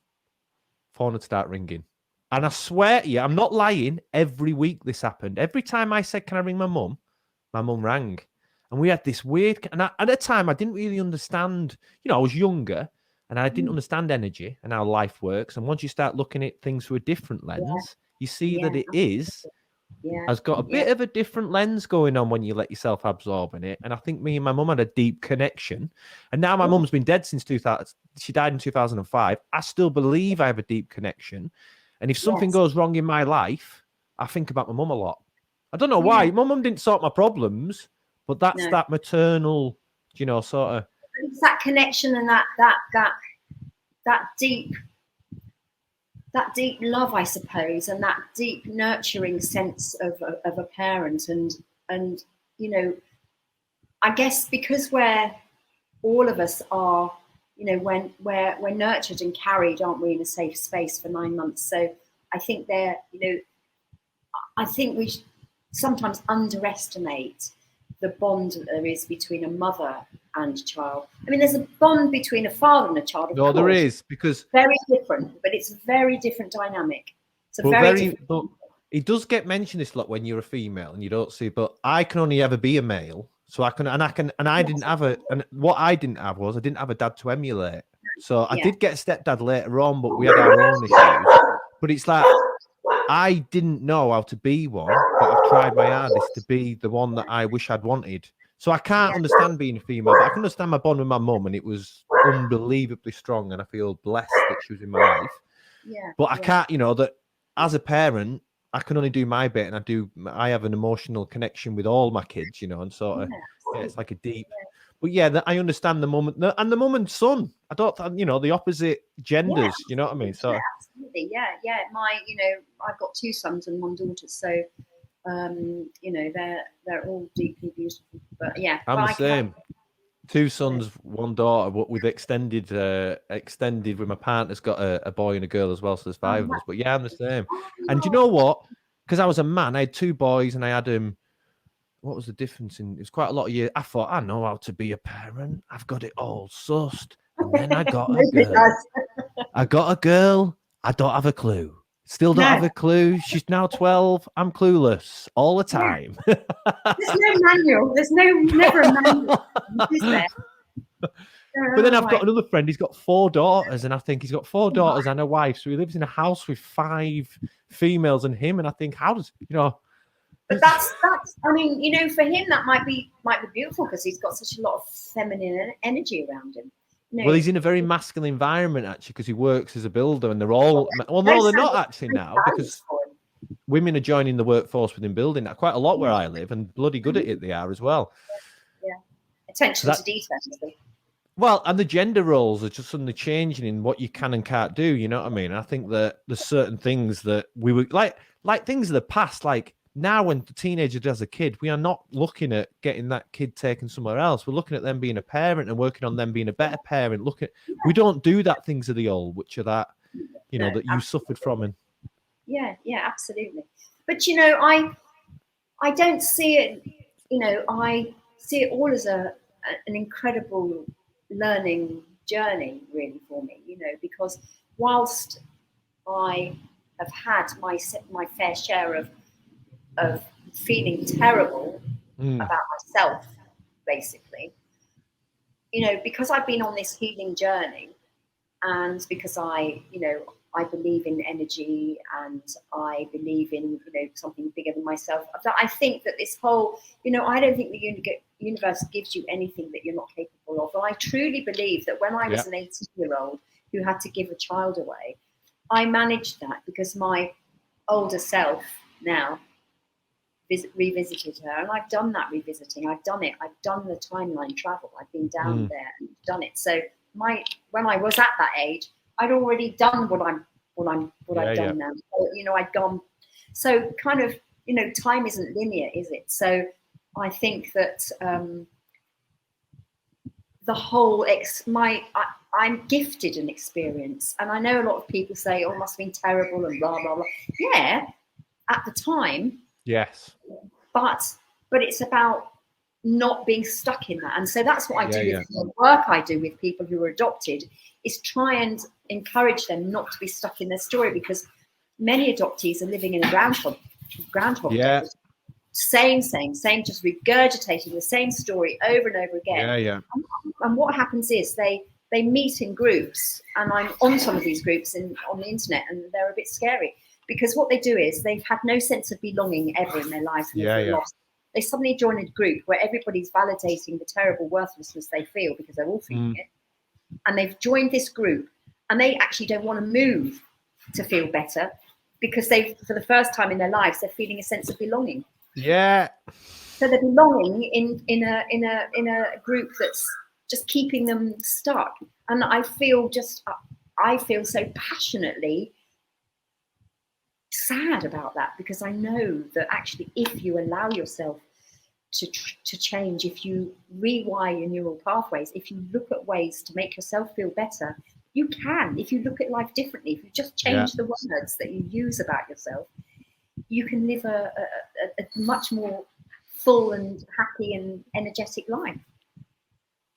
Phone would start ringing. And I swear to you, I'm not lying, every week this happened. Every time I said, can I ring my mum rang. And we had this weird, and at the time, I didn't really understand, I was younger, and I didn't understand energy and how life works. And once you start looking at things through a different lens, you see that it has got a bit of a different lens going on when you let yourself absorb in it. And I think me and my mum had a deep connection. And now my mum's been dead since 2000. She died in 2005. I still believe I have a deep connection. And if something goes wrong in my life, I think about my mum a lot. I don't know why. My mum didn't sort my problems, but that's that maternal, sort of. It's that connection and that deep love, I suppose, and that deep nurturing sense of a parent, and I guess because all of us are, when we're nurtured and carried, aren't we, in a safe space for 9 months? So I think I think we sometimes underestimate the bond that there is between a mother and child. I mean, there's a bond between a father and a child. Of course. There is, because very different, but it's a very different dynamic. It's a very different. But it does get mentioned this lot when you're a female and you don't see. But I can only ever be a male, so I didn't have and what I didn't have was I didn't have a dad to emulate. So I did get a stepdad later on, but we had our own issues. But it's like, I didn't know how to be one, but I've tried my hardest to be the one that I wish I'd wanted. So I can't understand being a female, but I can understand my bond with my mum, and it was unbelievably strong, and I feel blessed that she was in my life. But I can't, that as a parent, I can only do my bit, and I have an emotional connection with all my kids, and sort of, it's like a deep. But I understand the mum and the mum and son. I don't, the opposite genders. You know what I mean? So absolutely, I've got 2 sons and 1 daughter, so they're all deeply beautiful. But I'm the same. 2 sons, 1 daughter. But we've extended with my partner's got a boy and a girl as well, so there's 5 of us. But I'm the same. And do you know what? Because I was a man, I had 2 boys, and I had what was the difference it was quite a lot of years. I thought, I know how to be a parent. I've got it all sussed. And then I got a girl. I don't have a clue. Still don't No. have a clue. She's now 12. I'm clueless all the Yeah. time. There's no manual. There's never a manual, is there? But then I've Right. got another friend. He's got 4 daughters, and I think he's got 4 daughters and a wife. So he lives in a house with 5 females and him. And I think, how does But that's. I mean, you know, for him that might be beautiful because he's got such a lot of feminine energy around him. You Well, know, he's in a very masculine environment actually because he works as a builder, and they're all no, those they're sound not like actually great now values because for him. women are joining the workforce within building quite a lot where Yeah. I live, and bloody good at it they are as well. Yeah. So Attention that to detail. Well, and the gender roles are just suddenly changing in what you can and can't do. You know what I mean? I think that there's certain things that we were like things of the past. Like now, when the teenager does a kid, we are not looking at getting that kid taken somewhere else. We're looking at them being a parent and working on them being a better parent. We don't do that things of the old, which are that No, that you suffered from. And yeah, absolutely. But you know, I don't see it. You know, I see it all as an incredible learning journey, really, for me. You know, because whilst I have had my fair share of feeling terrible about myself, basically, you know, because I've been on this healing journey, and because I believe in energy and I believe in something bigger than myself. I think that this whole I don't think the universe gives you anything that you're not capable of. And I truly believe that when I was an 18-year-old who had to give a child away, I managed that because my older self now revisited her, and I've done that revisiting. I've done it. I've done the timeline travel. I've been down there and done it. So when I was at that age, I'd already done what I've done now. So, I'd gone. So kind of time isn't linear, is it? So I think that the whole I'm gifted in experience, and I know a lot of people say, "Oh, it must have been terrible," and blah blah blah. Yeah, at the time. yes, but it's about not being stuck in that. And so that's what I do with the work I do with people who are adopted, is try and encourage them not to be stuck in their story, because many adoptees are living in a groundhog day. Same, just regurgitating the same story over and over again. And what happens is they meet in groups, and I'm on some of these groups on the internet, and they're a bit scary. Because what they do is they've had no sense of belonging ever in their lives, and they've lost. They suddenly join a group where everybody's validating the terrible worthlessness they feel, because they're all feeling it. And they've joined this group, and they actually don't want to move to feel better, because for the first time in their lives, they're feeling a sense of belonging. Yeah. So they're belonging in a group that's just keeping them stuck. And I feel so passionately sad about that, because I know that actually if you allow yourself to change, if you rewire your neural pathways, if you look at ways to make yourself feel better, you can. If you look at life differently, if you just change the words that you use about yourself, you can live a much more full and happy and energetic life.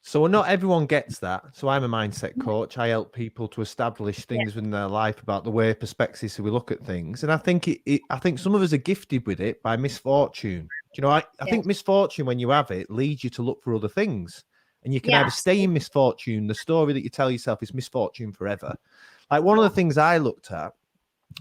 So not everyone gets that. So I'm a mindset coach. I help people to establish things within their life about the way perspectives we look at things. And I think I think some of us are gifted with it by misfortune. Do you know, I think misfortune, when you have it, leads you to look for other things. And you can either stay in misfortune. The story that you tell yourself is misfortune forever. Like one of the things I looked at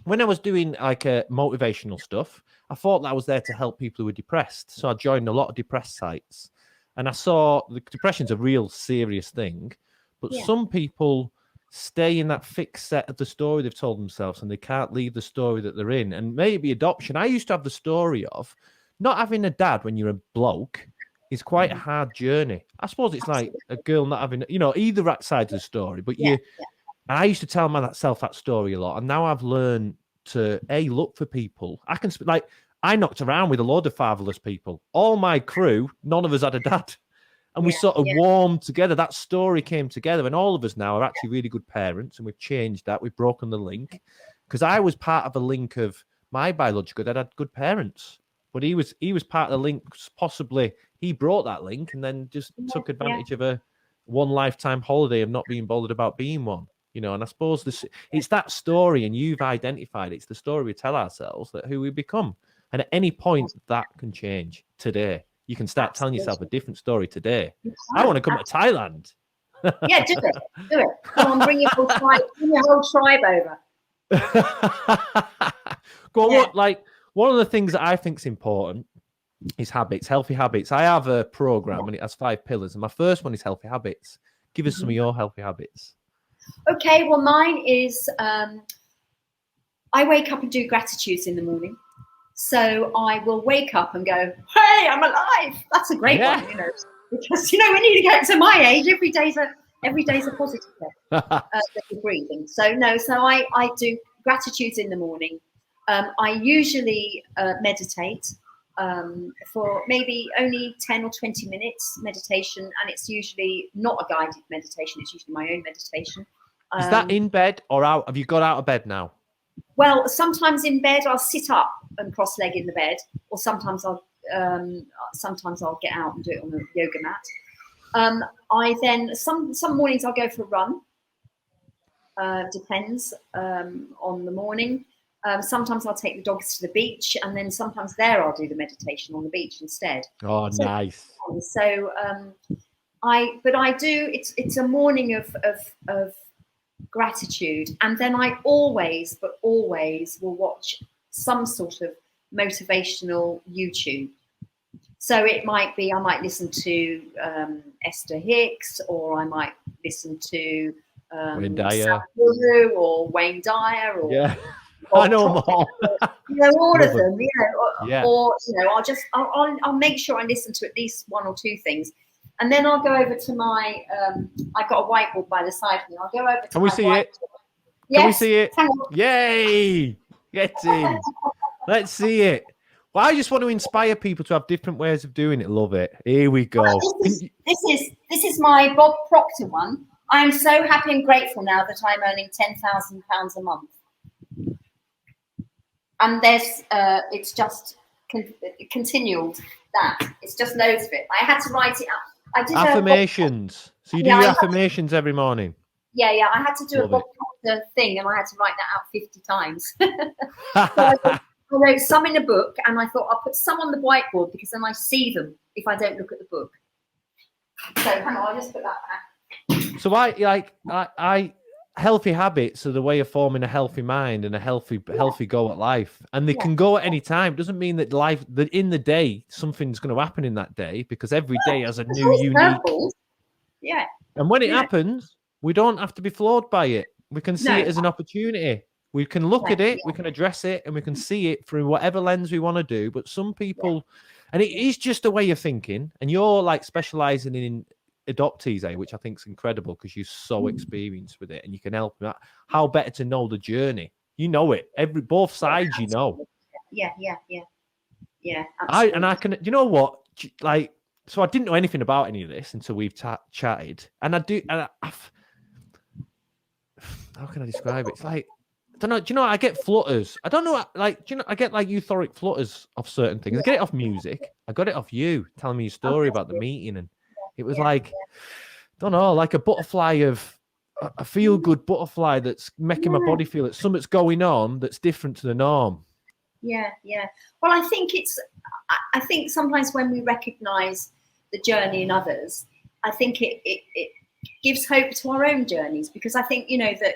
when I was doing like motivational stuff, I thought that I was there to help people who were depressed. So I joined a lot of depressed sites. And I saw the depression's a real serious thing, but some people stay in that fixed set of the story they've told themselves, and they can't leave the story that they're in. And maybe adoption. I used to have the story of not having a dad when you're a bloke is quite a hard journey. I suppose it's like a girl not having, either side of the story. But I used to tell myself that story a lot, and now I've learned to look for people. I knocked around with a load of fatherless people. All my crew, none of us had a dad. And we sort of warmed together. That story came together. And all of us now are actually really good parents. And we've changed that. We've broken the link. Because I was part of a link of my biological dad had good parents. But he was part of the link. Possibly he brought that link and then just took advantage of a one lifetime holiday of not being bothered about being one. you know. And I suppose it's that story, and you've identified it's the story we tell ourselves that who we become. And at any point, that can change today. You can start telling yourself a different story today. I want to come to Thailand. Yeah, do it. Do it. Come on, bring your whole tribe over. Go on, one of the things that I think is important is habits, healthy habits. I have a program and it has 5 pillars. And my first one is healthy habits. Give us some of your healthy habits. Okay, well, mine is I wake up and do gratitudes in the morning. So I will wake up and go, hey, I'm alive. That's a great one, you know, because, you know, we need to get to my age. Every day's a positive day. Breathing. So I do gratitudes in the morning. I usually meditate for maybe only 10 or 20 minutes meditation. And it's usually not a guided meditation. It's usually my own meditation. Is that in bed or out? Have you got out of bed now? Well, sometimes in bed I'll sit up and cross-leg in the bed, or sometimes I'll get out and do it on the yoga mat. I then some mornings I'll go for a run. Depends on the morning. Sometimes I'll take the dogs to the beach, and then sometimes there I'll do the meditation on the beach instead. Oh, so, nice. So I do. It's a morning of gratitude, and then I always will watch some sort of motivational YouTube. So it might be I might listen to Esther Hicks, or I might listen to Wayne Dyer, or Wayne Dyer, or I know them all. You know, all of them. You know, or you know, I'll make sure I listen to at least 1 or 2 things. And then I'll go over to my, I've got a whiteboard by the side of me. I'll go over to Can we see it? Yes. Can we see it? Yay! Get in. Let's see it. Well, I just want to inspire people to have different ways of doing it. Love it. Here we go. Well, this is my Bob Proctor one. I am so happy and grateful now that I'm earning £10,000 a month. And there's, it's just continual that. It's just loads of it. I had to write it up. I did affirmations. So you do your affirmations every morning? Yeah. I had to do a Bob Proctor thing, and I had to write that out 50 times. So I wrote some in a book, and I thought I'll put some on the whiteboard because then I see them if I don't look at the book. So hang on, I'll just put that back. So I healthy habits are the way of forming a healthy mind and a healthy go at life, and they can go at any time. It doesn't mean that in the day something's going to happen in that day, because every day has a new unique. Yeah. And when it happens, we don't have to be flawed by it. We can see it as an opportunity. We can look at it, we can address it, and we can see it through whatever lens we want to do. But some people, and it is just a way of thinking, and you're like specializing in adoptees, which I think is incredible because you're so experienced with it and you can help them. How better to know the journey? You know it. Both sides, you know. Yeah. Absolutely. I can. You know what? Like, so I didn't know anything about any of this until we've chatted, and I do. And how can I describe it? It's like, I don't know. Do you know? I get flutters. I don't know. Like, do you know? I get like euphoric flutters of certain things. I get it off music. I got it off you telling me your story about the meeting, and it was like, don't know, like a butterfly of a feel-good butterfly that's making my body feel that something's going on that's different to the norm. Yeah. Well, I think sometimes when we recognise the journey in others, I think it gives hope to our own journeys, because I think that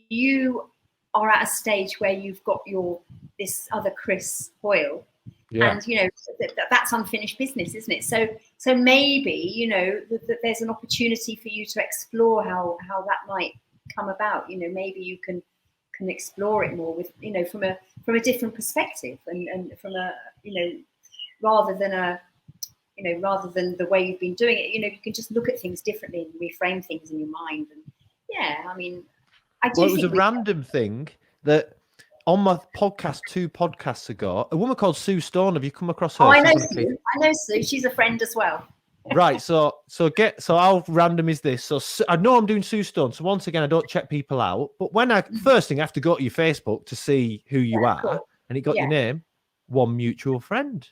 you are at a stage where you've got this other Chris Hoyle. Yeah. And that's unfinished business, isn't it? So maybe that there's an opportunity for you to explore how that might come about. Maybe you can explore it more with from a different perspective, and from a rather than the way you've been doing it. You can just look at things differently and reframe things in your mind. And it was a random thing that. On my podcast 2 podcasts ago, a woman called Sue Stone. Have you come across her? Oh, I know Sue. She's a friend as well. Right. So how random is this? So I know I'm doing Sue Stone. So once again, I don't check people out. But when first thing, I have to go to your Facebook to see who you are, cool. And it got your name, one mutual friend.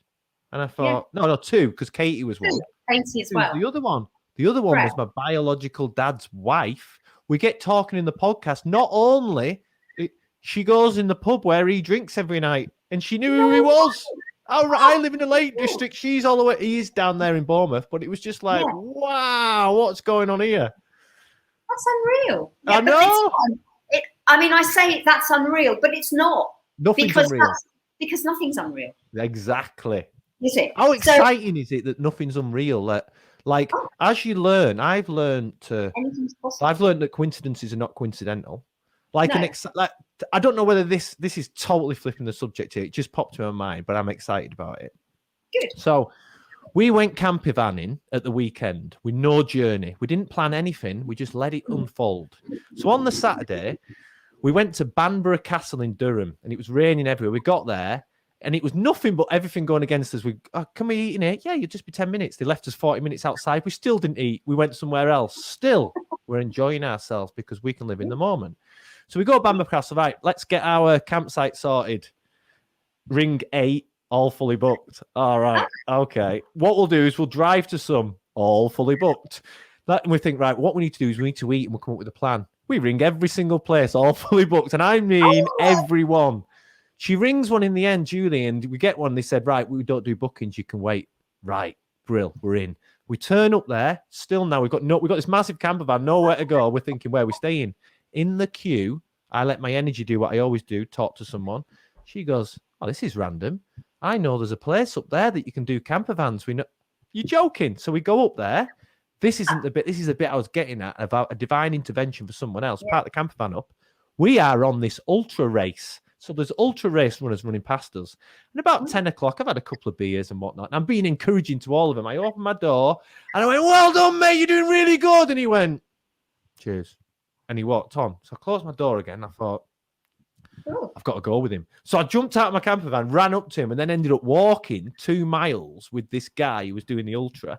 And I thought, no, 2, because Katie was one. Katie as well. The other one was my biological dad's wife. we get talking in the podcast. Not only she goes in the pub where he drinks every night, and she knew who he was. I live in the Lake District. She's all the way. He's down there in Bournemouth, but it was just like, wow, what's going on here? That's unreal. Yeah, I know. I say that's unreal, but it's not. Nothing's unreal. Because nothing's unreal. Exactly. Is it? How exciting is it that nothing's unreal? Like as you learn, I've learned that coincidences are not coincidental. Like I don't know whether this is totally flipping the subject here. It just popped to my mind, but I'm excited about it. Good. So we went camper vanning at the weekend with no journey. We didn't plan anything. We just let it unfold. So on the Saturday, we went to Banbury Castle in Durham, and it was raining everywhere. We got there, and it was nothing but everything going against us. Can we eat in here? Yeah, you'll just be 10 minutes. They left us 40 minutes outside. We still didn't eat. We went somewhere else. Still, we're enjoying ourselves because we can live in the moment. So we go to Banbury Castle, right, let's get our campsite sorted. Ring 8, all fully booked. All right, okay. What we'll do is we'll drive to some, all fully booked. And we think, right, what we need to do is we need to eat and we'll come up with a plan. We ring every single place, all fully booked. And I mean everyone. She rings one in the end, Julie, and we get one. They said, right, we don't do bookings. You can wait. Right, brill, we're in. We turn up there. Still now, we've got this massive camper van, nowhere to go. We're thinking, where are we staying? In the queue, I let my energy do what I always do, talk to someone. She goes, oh, this is random. I know there's a place up there that you can do camper vans. We know. You're joking. So we go up there. This is the bit I was getting at about a divine intervention for someone else. Part the camper van up. We are on this ultra race. So there's ultra race runners running past us. And about 10 o'clock, I've had a couple of beers and whatnot. And I'm being encouraging to all of them. I opened my door and I went, well done, mate. You're doing really good. And he went, cheers. And he walked on. So I closed my door again. I thought, I've got to go with him. So I jumped out of my camper van, ran up to him, and then ended up walking 2 miles with this guy who was doing the ultra.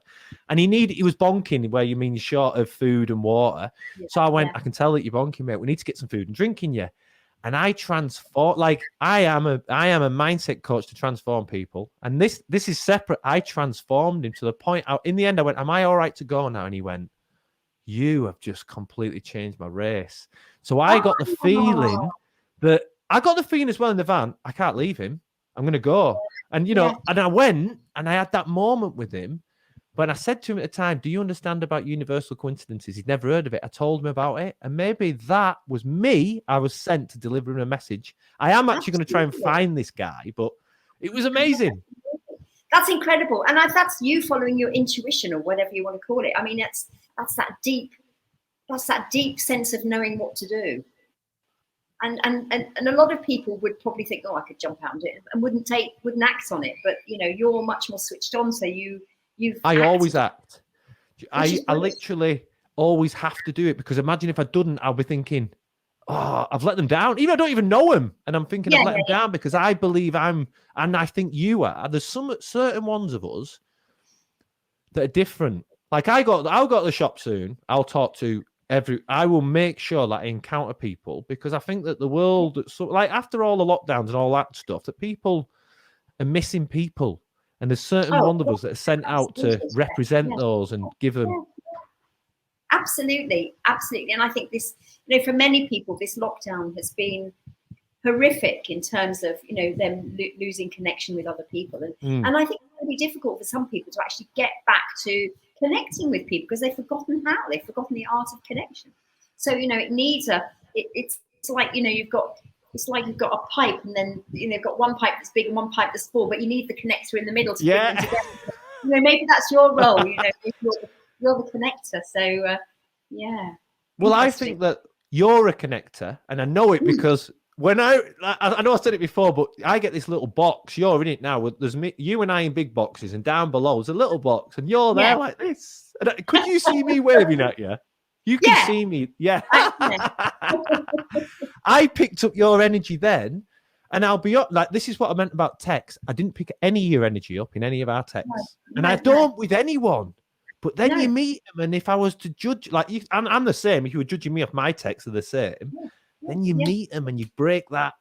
And he was bonking where you mean you're short of food and water. Yeah, so I went, I can tell that you're bonking, mate. We need to get some food and drink in you. And I transform, like I am a mindset coach to transform people. And this is separate. I transformed him to the point in the end, I went, am I all right to go now? And he went, you have just completely changed my race. So I got the feeling as well in the van, I can't leave him. I'm going to go. And, and I went and I had that moment with him. But I said to him at the time, do you understand about universal coincidences? He'd never heard of it. I told him about it. And maybe that was me. I was sent to deliver him a message. I am actually going to try and find this guy, but it was amazing. That's incredible. And that's you following your intuition or whatever you want to call it. I mean, that's that deep sense of knowing what to do. And a lot of people would probably think, oh, I could jump out and do it, and wouldn't act on it. But you're much more switched on, so I always act. I literally always have to do it, because imagine if I didn't, I'll be thinking, oh, I've let them down. Even I don't even know them, and I'm thinking I've let them down because I believe and I think you are. There's some certain ones of us that are different. Like I'll go to the shop soon. I'll talk to I will make sure that I encounter people, because I think that the world, like after all the lockdowns and all that stuff, that people are missing people. And there's certain ones of us that are sent out to represent those and give them. Absolutely. And I think this, for many people, this lockdown has been horrific in terms of, them losing connection with other people. And I think it's really difficult for some people to actually get back to connecting with people because they've forgotten how. They've forgotten the art of connection. So, it needs it's like, it's like you've got a pipe, and then you've got one pipe that's big and one pipe that's small, but you need the connector in the middle to bring them together. Maybe that's your role. You're the connector. So Well, I think that you're a connector, and I know it because when I know I said it before, but I get this little box. You're in it now. There's you and I in big boxes, and down below is a little box, and you're there like this. And could you see me waving at you? You can see me. Yeah. I picked up your energy then, and I'll be up. Like, this is what I meant about text. I didn't pick any of your energy up in any of our texts. And I don't with anyone. But then you meet them, and if I was to judge, like, I'm the same. If you were judging me off my texts are the same, then you meet them and you break that.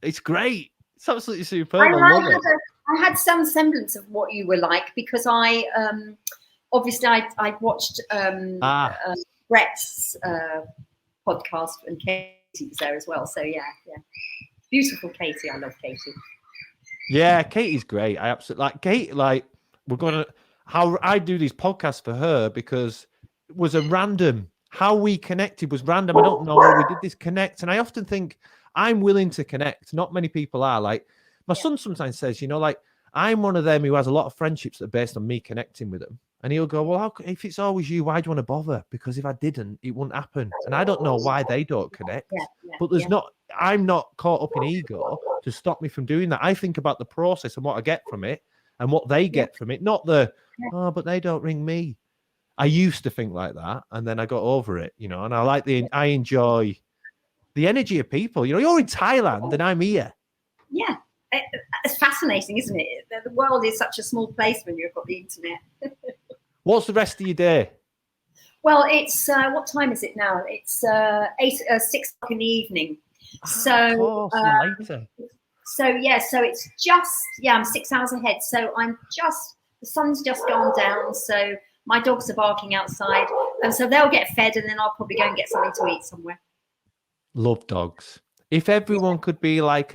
It's great. It's absolutely superb. I love it. I had some semblance of what you were like because I obviously I watched Brett's podcast, and Katie was there as well. So yeah. Beautiful Katie. I love Katie. Yeah, Katie's great. I absolutely like Kate. Like, we're gonna how I do these podcasts for her because it was a random. How we connected was random. I don't know. We did this connect, and I often think I'm willing to connect. Not many people are. Like my son sometimes says, like I'm one of them who has a lot of friendships that are based on me connecting with them. And he'll go, well, if it's always you, why do you want to bother? Because if I didn't, it wouldn't happen. And I don't know why they don't connect. But I'm not caught up in ego to stop me from doing that. I think about the process and what I get from it and what they get from it. Not but they don't ring me. I used to think like that. And then I got over it, and I enjoy the energy of people. You're in Thailand and I'm here. Yeah. It's fascinating, isn't it? The world is such a small place when you've got the internet. What's the rest of your day? Well, it's what time is it now? It's 6 o'clock in the evening. So later. So it's just I'm 6 hours ahead. So the sun's just gone down. So my dogs are barking outside, and so they'll get fed, and then I'll probably go and get something to eat somewhere. Love dogs. If everyone could be like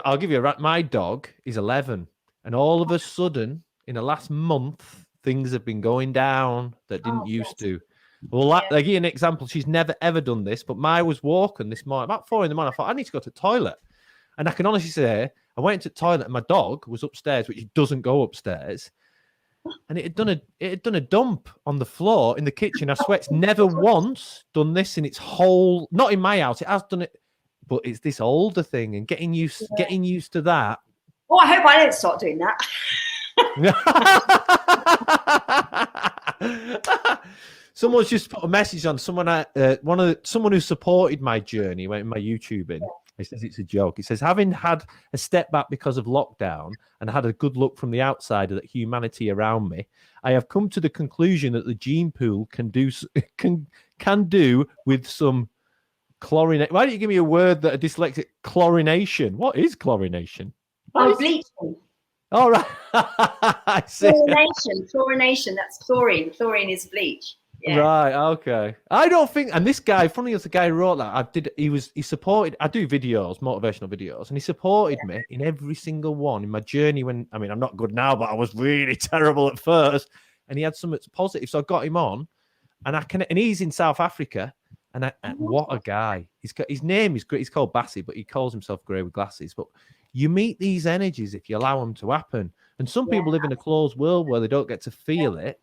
I'll give you my dog is 11, and all of a sudden in the last month things have been going down that didn't used to. Well, I'll give you an example. She's never ever done this, but Mai was walking this morning about 4 a.m. I thought I need to go to the toilet, and I can honestly say I went to the toilet and my dog was upstairs, which doesn't go upstairs, and it had done a dump on the floor in the kitchen. I swear it's never once done this in its whole. Not in my house. It has done it. But it's this older thing and getting used to that. Oh, I hope I don't start doing that. Someone's just put a message on someone who supported my journey, went in my YouTubing. He says it's a joke. He says, having had a step back because of lockdown and had a good look from the outside at humanity around me, I have come to the conclusion that the gene pool can do with some chlorination. Why don't you give me a word that a dyslexic? Chlorination. What is chlorination? Bleaching. All right. I see. Chlorination. That's chlorine. Chlorine is bleach. Yeah. Right. Okay. I don't think. And this guy, funny as the guy who wrote that, he supported. I do videos, motivational videos, and he supported me in every single one in my journey. I'm not good now, but I was really terrible at first. And he had something positive, so I got him on, and he's in South Africa. And what a guy! His name is great. He's called Bassi, but he calls himself Grey with glasses. But you meet these energies if you allow them to happen. And some people live in a closed world where they don't get to feel it.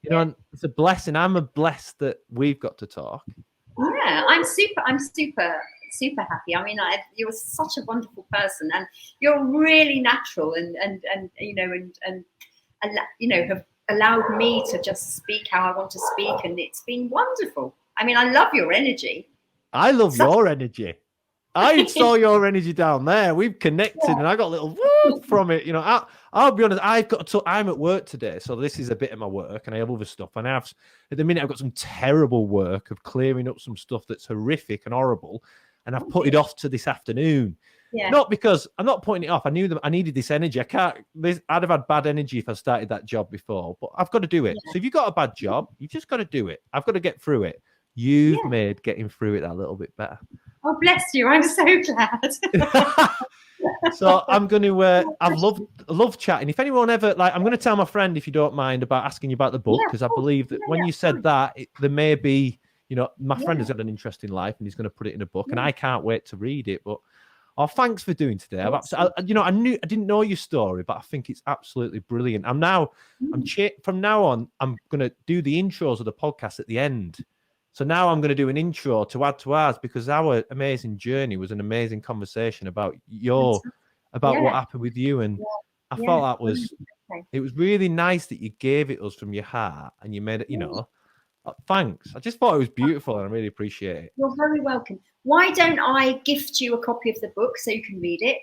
And it's a blessing. I'm blessed that we've got to talk. Yeah, I'm super happy. I mean, you're such a wonderful person, and you're really natural, and have allowed me to just speak how I want to speak, and it's been wonderful. I mean, I love your energy. I love your energy. I saw your energy down there. We've connected, and I got a little whoop from it. I'll be honest. I'm at work today, so this is a bit of my work, and I have other stuff. And at the minute, I've got some terrible work of clearing up some stuff that's horrific and horrible, and I've put it off to this afternoon. Yeah. Not because I'm not putting it off. I knew that I needed this energy. I'd have had bad energy if I started that job before, but I've got to do it. Yeah. So if you've got a bad job, you've just got to do it. I've got to get through it. You've made getting through it a little bit better. Oh, bless you. I'm so glad. So I'm going to, I love chatting. If anyone ever, I'm going to tell my friend, if you don't mind, about asking you about the book, because I believe that when you said that, there may be, my friend has got an interesting life and he's going to put it in a book, and I can't wait to read it. But, thanks for doing today. I didn't know your story, but I think it's absolutely brilliant. From now on, I'm going to do the intros of the podcast at the end. So now I'm going to do an intro to add to ours, because our amazing journey was an amazing conversation about what happened with you. And I thought it was really nice that you gave it us from your heart, and you made it, thanks. I just thought it was beautiful, and I really appreciate it. You're very welcome. Why don't I gift you a copy of the book so you can read it?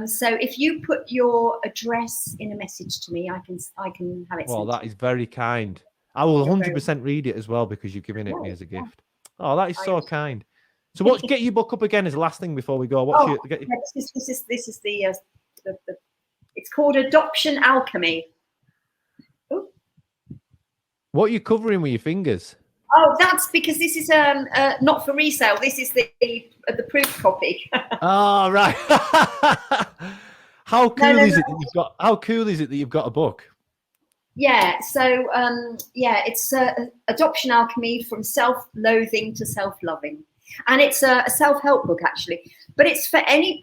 So if you put your address in a message to me, I can have it. Well, that is very kind. I will 100% read it as well, because you've given it me as a gift. Oh, that is so kind. So get your book up again as the last thing before we go. This is the it's called Adoption Alchemy. Ooh. What are you covering with your fingers? Oh, that's because this is not for resale. This is the proof copy. Oh, right. How cool No, is no. it that you've got? How cool is it that you've got a book? Yeah. So it's Adoption Alchemy from Self-Loathing to Self-Loving, and it's a self-help book actually. But it's for any.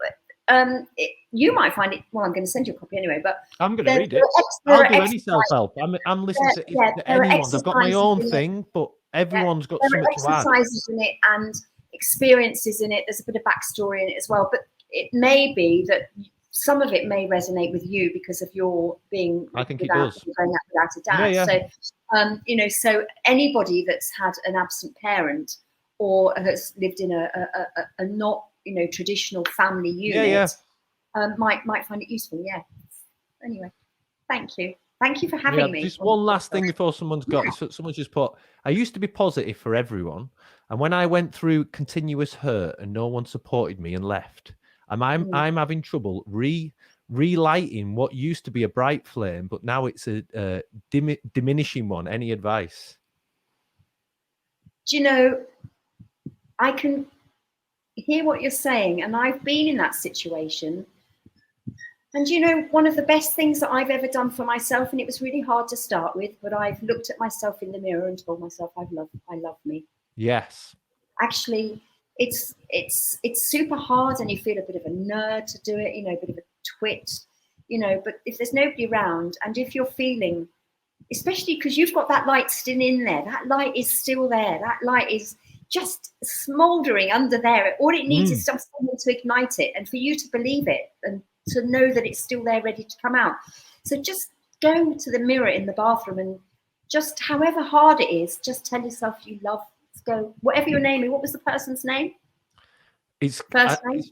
You might find it. Well, I'm going to send you a copy anyway. But I'm going to read it. I'll do any self-help. I'm listening to anyone's. I've got my own thing, but everyone's got something to add. There are exercises in it and experiences in it. There's a bit of backstory in it as well. But it may be that some of it may resonate with you because of your being. I think it does. Going out without a dad. Yeah. So, so anybody that's had an absent parent or has lived in a not traditional family unit might find it useful. Yeah. Anyway, thank you for having me. Just one last thing before someone's just put, I used to be positive for everyone, and when I went through continuous hurt and no one supported me and left, I'm having trouble relighting what used to be a bright flame, but now it's a diminishing one. Any advice? Do you know, I can hear what you're saying, and I've been in that situation. And one of the best things that I've ever done for myself, and it was really hard to start with, but I've looked at myself in the mirror and told myself I love me. Yes. Actually, it's super hard, and you feel a bit of a nerd to do it, a bit of a twit, but if there's nobody around, and if you're feeling, especially because you've got that light still in there, that light is still there, that light is just smouldering under there. All it needs is someone to ignite it and for you to believe it and to know that it's still there ready to come out. So just go to the mirror in the bathroom and just, however hard it is, just tell yourself you love. Let's go, whatever your name is. What was the person's name? Sorry,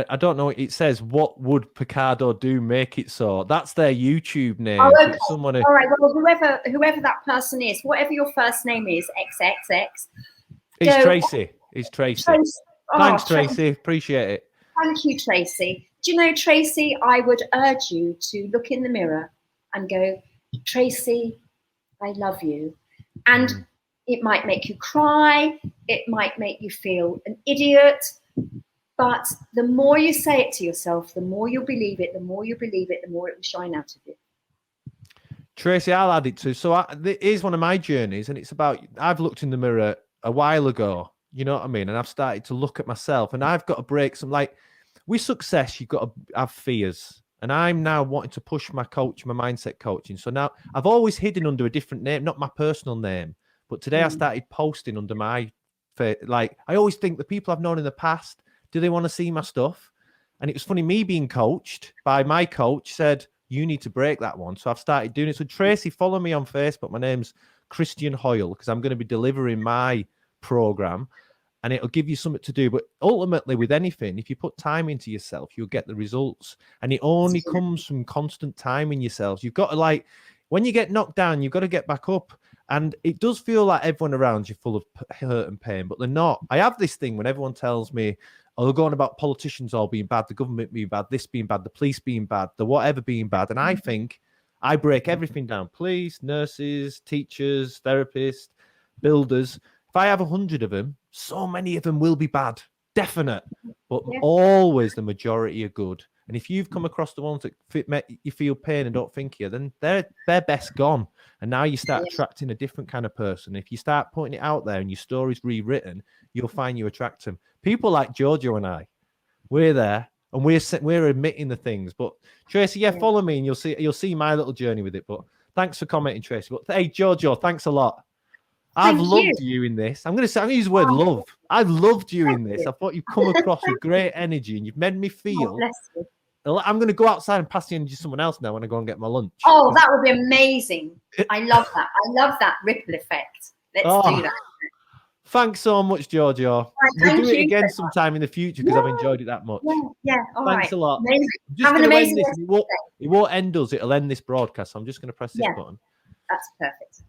I don't know. It says, what would Picardo do? Make it so. That's their YouTube name. Oh, okay. All right. Well, whoever that person is, whatever your first name is, XXX. It's Tracy. It's Tracy. Thanks, Tracy. Appreciate it. Thank you, Tracy. Do you know, Tracy, I would urge you to look in the mirror and go, Tracy, I love you. And it might make you cry. It might make you feel an idiot. But the more you say it to yourself, the more you'll believe it, the more you believe it, the more it will shine out of you. Tracy, I'll add it too. So here's one of my journeys, and it's about, I've looked in the mirror a while ago, you know what I mean? And I've started to look at myself, and I've got to break some, with success, you've got to have fears. And I'm now wanting to push my mindset coaching. So now I've always hidden under a different name, not my personal name. But today I started posting under my, I always think the people I've known in the past, do they want to see my stuff? And it was funny, me being coached by my coach said, you need to break that one. So I've started doing it. So Tracy, follow me on Facebook. My name's Christian Hoyle, because I'm going to be delivering my program. And it'll give you something to do. But ultimately, with anything, if you put time into yourself, you'll get the results. And it only comes from constant time in yourselves. You've got to, when you get knocked down, you've got to get back up. And it does feel like everyone around you full of hurt and pain, but they're not. I have this thing when everyone tells me, oh, they're going about politicians all being bad, the government being bad, this being bad, the police being bad, the whatever being bad. And I think I break everything down. Police, nurses, teachers, therapists, builders. If I have 100 of them, so many of them will be bad, definite. But always the majority are good. And if you've come across the ones that you feel pain and don't think you, then they're best gone. And now you start attracting a different kind of person. If you start putting it out there and your story's rewritten, you'll find you attract them. People like JoJo and I, we're there and we're admitting the things. But Tracy, follow me and you'll see my little journey with it. But thanks for commenting, Tracy. But hey, JoJo, thanks a lot. I've loved you in this. I'm going to use the word love. I've loved you in this. I thought you've come across with great energy and you've made me feel. I'm going to go outside and pass the energy to someone else now when I go and get my lunch. Oh, that would be amazing. I love that. I love that ripple effect. Let's do that. Thanks so much, JoJo. We'll do it again sometime in the future because I've enjoyed it that much. Yeah. Thanks a lot. Have an amazing day. It won't end us. It'll end this broadcast. So I'm just going to press this button. That's perfect.